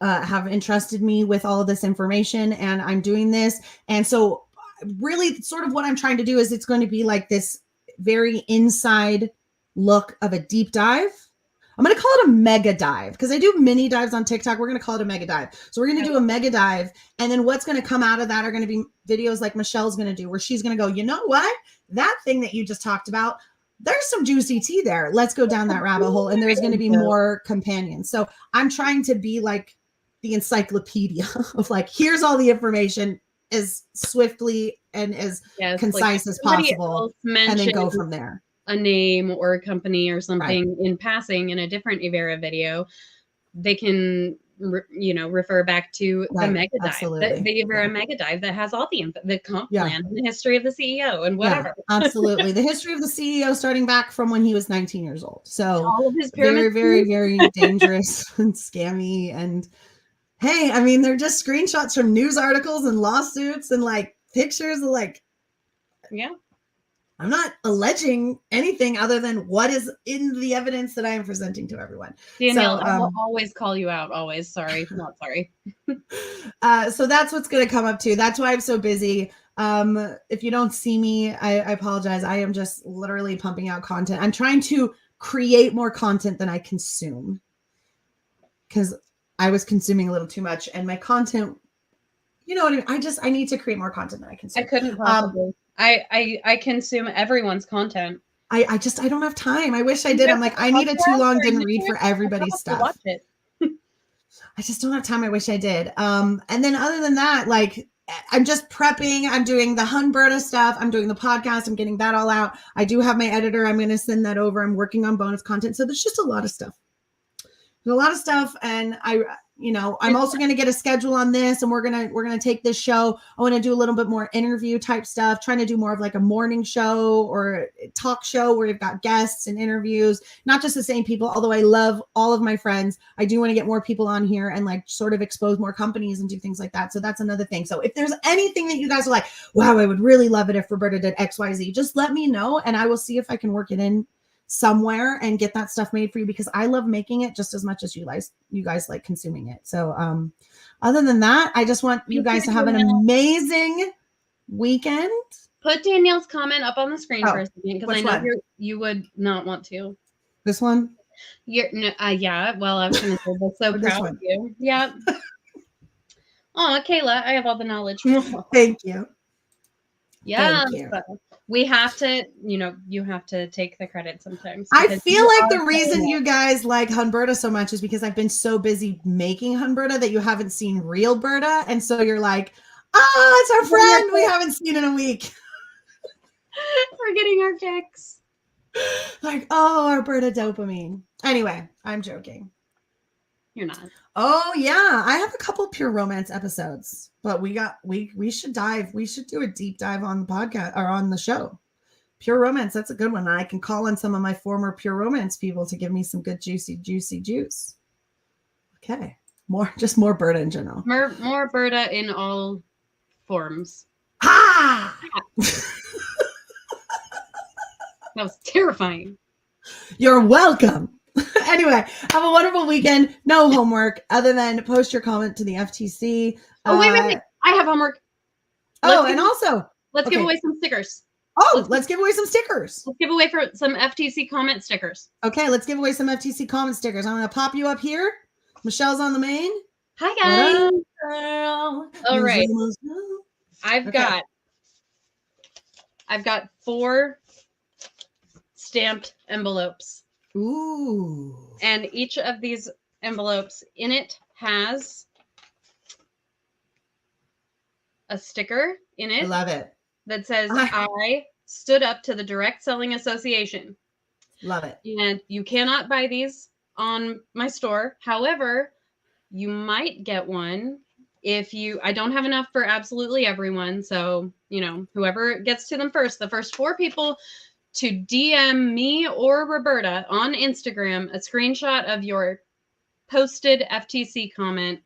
have entrusted me with all of this information, and I'm doing this. And so really sort of what I'm trying to do is it's going to be this very inside look of a deep dive. I'm going to call it a mega dive, because I do mini dives on TikTok. We're going to call it a mega dive. So we're going to do a mega dive. And then what's going to come out of that are going to be videos like Michelle's going to do, where she's going to go, you know what? That thing that you just talked about, there's some juicy tea there. Let's go down that rabbit hole. And there's going to be more companions. So I'm trying to be the encyclopedia of here's all the information as swiftly and as concise as possible, and then go from there. A name or a company or something in passing in a different Avera video, they can refer back to the mega dive, the Avera mega dive that has all the comp plan and the history of the CEO and whatever. Absolutely. The history of the CEO starting back from when he was 19 years old. So all of his very, very, very dangerous and scammy. And hey, I mean, they're just screenshots from news articles and lawsuits and pictures of I'm not alleging anything other than what is in the evidence that I am presenting to everyone. Danielle, I will always call you out. Always. Sorry. Not sorry. So that's what's going to come up too. That's why I'm so busy. If you don't see me, I apologize. I am just literally pumping out content. I'm trying to create more content than I consume, because I was consuming a little too much, and my content, you know what I mean? I need to create more content than I consume. I couldn't possibly. I consume everyone's content. I don't have time. I wish I did. I'm like, I need a too long didn't read for everybody's stuff. Watch it. I just don't have time. I wish I did. And then other than that, like I'm just prepping. I'm doing the Hunberta stuff. I'm doing the podcast. I'm getting that all out. I do have my editor. I'm going to send that over. I'm working on bonus content. So there's just a lot of stuff. There's a lot of stuff. And I'm also going to get a schedule on this, and we're going to take this show. I want to do a little bit more interview type stuff, trying to do more of like a morning show or a talk show where you've got guests and interviews, not just the same people. Although I love all of my friends, I do want to get more people on here and like sort of expose more companies and do things like that. So that's another thing. So if there's anything that you guys are like, wow, I would really love it if Roberta did XYZ, just let me know and I will see if I can work it in somewhere and get that stuff made for you, because I love making it just as much as you guys like consuming it. So other than that, I just want you guys to have an amazing weekend. Put Danielle's comment up on the screen for a second, because I know you would not want to. This one? Yeah. Well, I was going to say, but so proud of you. Yeah. Oh, Kayla, I have all the knowledge. Thank you. Yeah. We have to, you have to take the credit sometimes. I feel like the reason you guys like Hunberta so much is because I've been so busy making Hunberta that you haven't seen real Berta. And so you're like, it's our friend we haven't seen in a week. We're getting our kicks. Like, our Berta dopamine. Anyway, I'm joking. You're not. Oh yeah, I have a couple pure romance episodes, but we should do a deep dive on the podcast or on the show. Pure romance, that's a good one. I can call on some of my former pure romance people to give me some good juicy juice. Okay, more Berta in general. More Berta in all forms. Ha! That was terrifying. You're welcome. Anyway, have a wonderful weekend. No homework other than post your comment to the FTC. Oh, wait. I have homework. Let's give away some stickers. Let's give away some stickers. Let's give away for some FTC comment stickers. Okay, let's give away some FTC comment stickers. I'm going to pop you up here. Michelle's on the main. Hi, guys. Girl. All right. I've got 4 stamped envelopes. Ooh. And each of these envelopes in it has a sticker in it. I love it. That says, I stood up to the Direct Selling Association. Love it. And you cannot buy these on my store. However, you might get one I don't have enough for absolutely everyone. So, whoever gets to them first, the first 4 people to DM me or Roberta on Instagram a screenshot of your posted FTC comment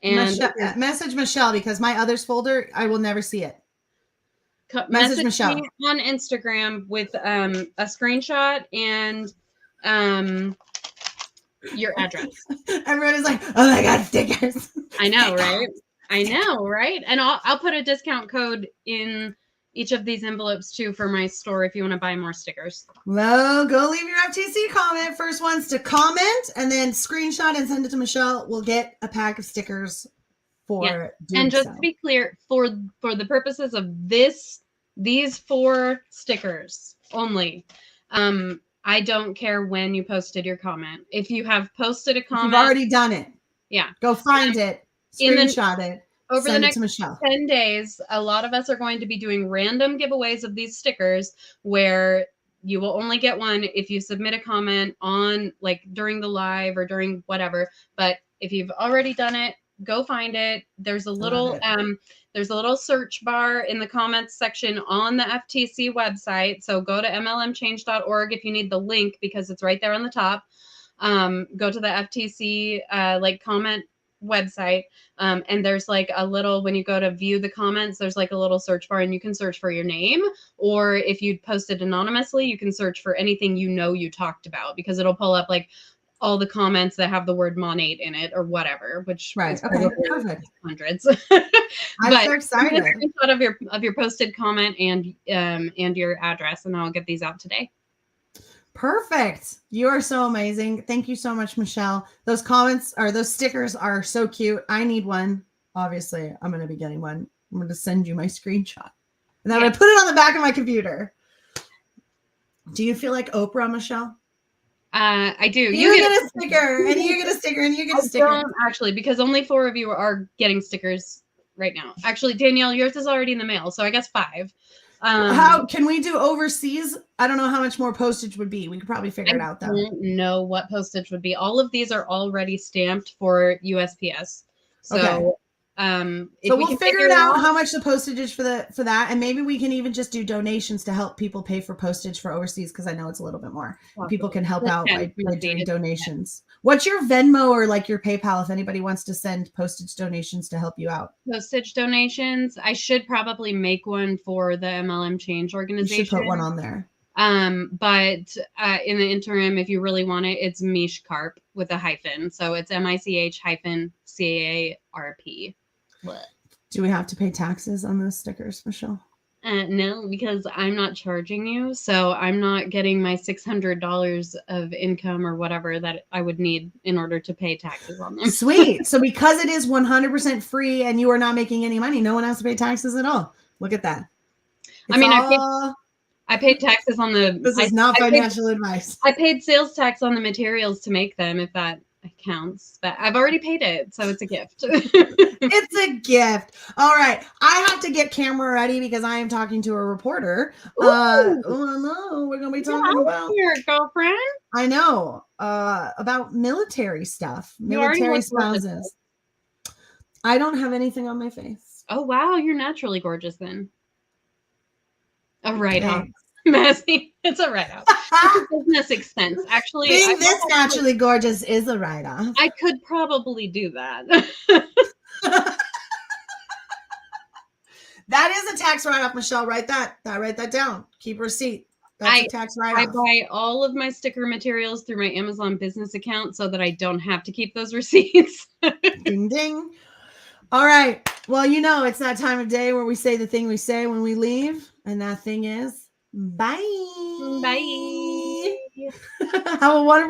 and message Michelle, because my others folder, I will never see it. Message Michelle me on Instagram with a screenshot and your address. Everybody's like, oh my God, stickers. I know, right? And I'll put a discount code in each of these envelopes too for my store if you want to buy more stickers. Well, go leave your FTC comment. First ones to comment and then screenshot and send it to Michelle. We'll get a pack of stickers for and just to be clear, for the purposes of these 4 stickers only, I don't care when you posted your comment. If you have posted a comment, you've already done it. Yeah. Go find it, screenshot it. Over the next 10 days, a lot of us are going to be doing random giveaways of these stickers where you will only get one if you submit a comment on during the live or during whatever. But if you've already done it, go find it. There's a little search bar in the comments section on the FTC website. So go to mlmchange.org if you need the link, because it's right there on the top. Go to the FTC comment website, and there's a little, when you go to view the comments, there's a little search bar, and you can search for your name, or if you posted anonymously, you can search for anything you talked about, because it'll pull up all the comments that have the word Monate in it or whatever, which is perfect. Hundreds. I'm so excited. A screenshot of your posted comment and your address, and I'll get these out today. Perfect. You are so amazing. Thank you so much, Michelle. Those stickers are so cute. I need one. Obviously, I'm going to be getting one. I'm going to send you my screenshot. And then I'm going to put it on the back of my computer. Do you feel like Oprah, Michelle? I do. You get a sticker, and you get a sticker, and you get a sticker. I don't actually, because only 4 of you are getting stickers right now. Actually, Danielle, yours is already in the mail, so I guess 5. How can we do overseas? I don't know how much more postage would be. We could probably figure it out, though. I don't know what postage would be. All of these are already stamped for USPS. So, okay. So we'll figure it out how much the postage is for that, and maybe we can even just do donations to help people pay for postage for overseas, because I know it's a little bit more. People can help out by doing donations. What's your Venmo or like your PayPal if anybody wants to send postage donations to help you out? Postage donations. I should probably make one for the MLM Change organization. You should put one on there. But in the interim, if you really want it, it's Mish Carp with a hyphen. So it's MICH-CARP. What? Do we have to pay taxes on those stickers, Michelle? No, because I'm not charging you. So I'm not getting my $600 of income or whatever that I would need in order to pay taxes on them. Sweet. So because it is 100% free and you are not making any money, no one has to pay taxes at all. Look at that. I mean, I paid taxes on the... This is not financial advice. I paid sales tax on the materials to make them, if that counts. But I've already paid it, so it's a gift. It's a gift. All right. I have to get camera ready because I am talking to a reporter. Oh, no. We're going to be talking about... Your girlfriend? I know. About military stuff. Military spouses. I don't have anything on my face. Oh, wow. You're naturally gorgeous then. A write-off. Massey, it's a write-off. It's a business expense. Actually, being this naturally gorgeous is a write-off. I could probably do that. That is a tax write-off, Michelle. Write that down. Keep a receipt. That's a tax write-off. I buy all of my sticker materials through my Amazon business account so that I don't have to keep those receipts. Ding, ding. All right. Well, you know, it's that time of day where we say the thing we say when we leave. And that thing is, bye. Bye. Have a wonderful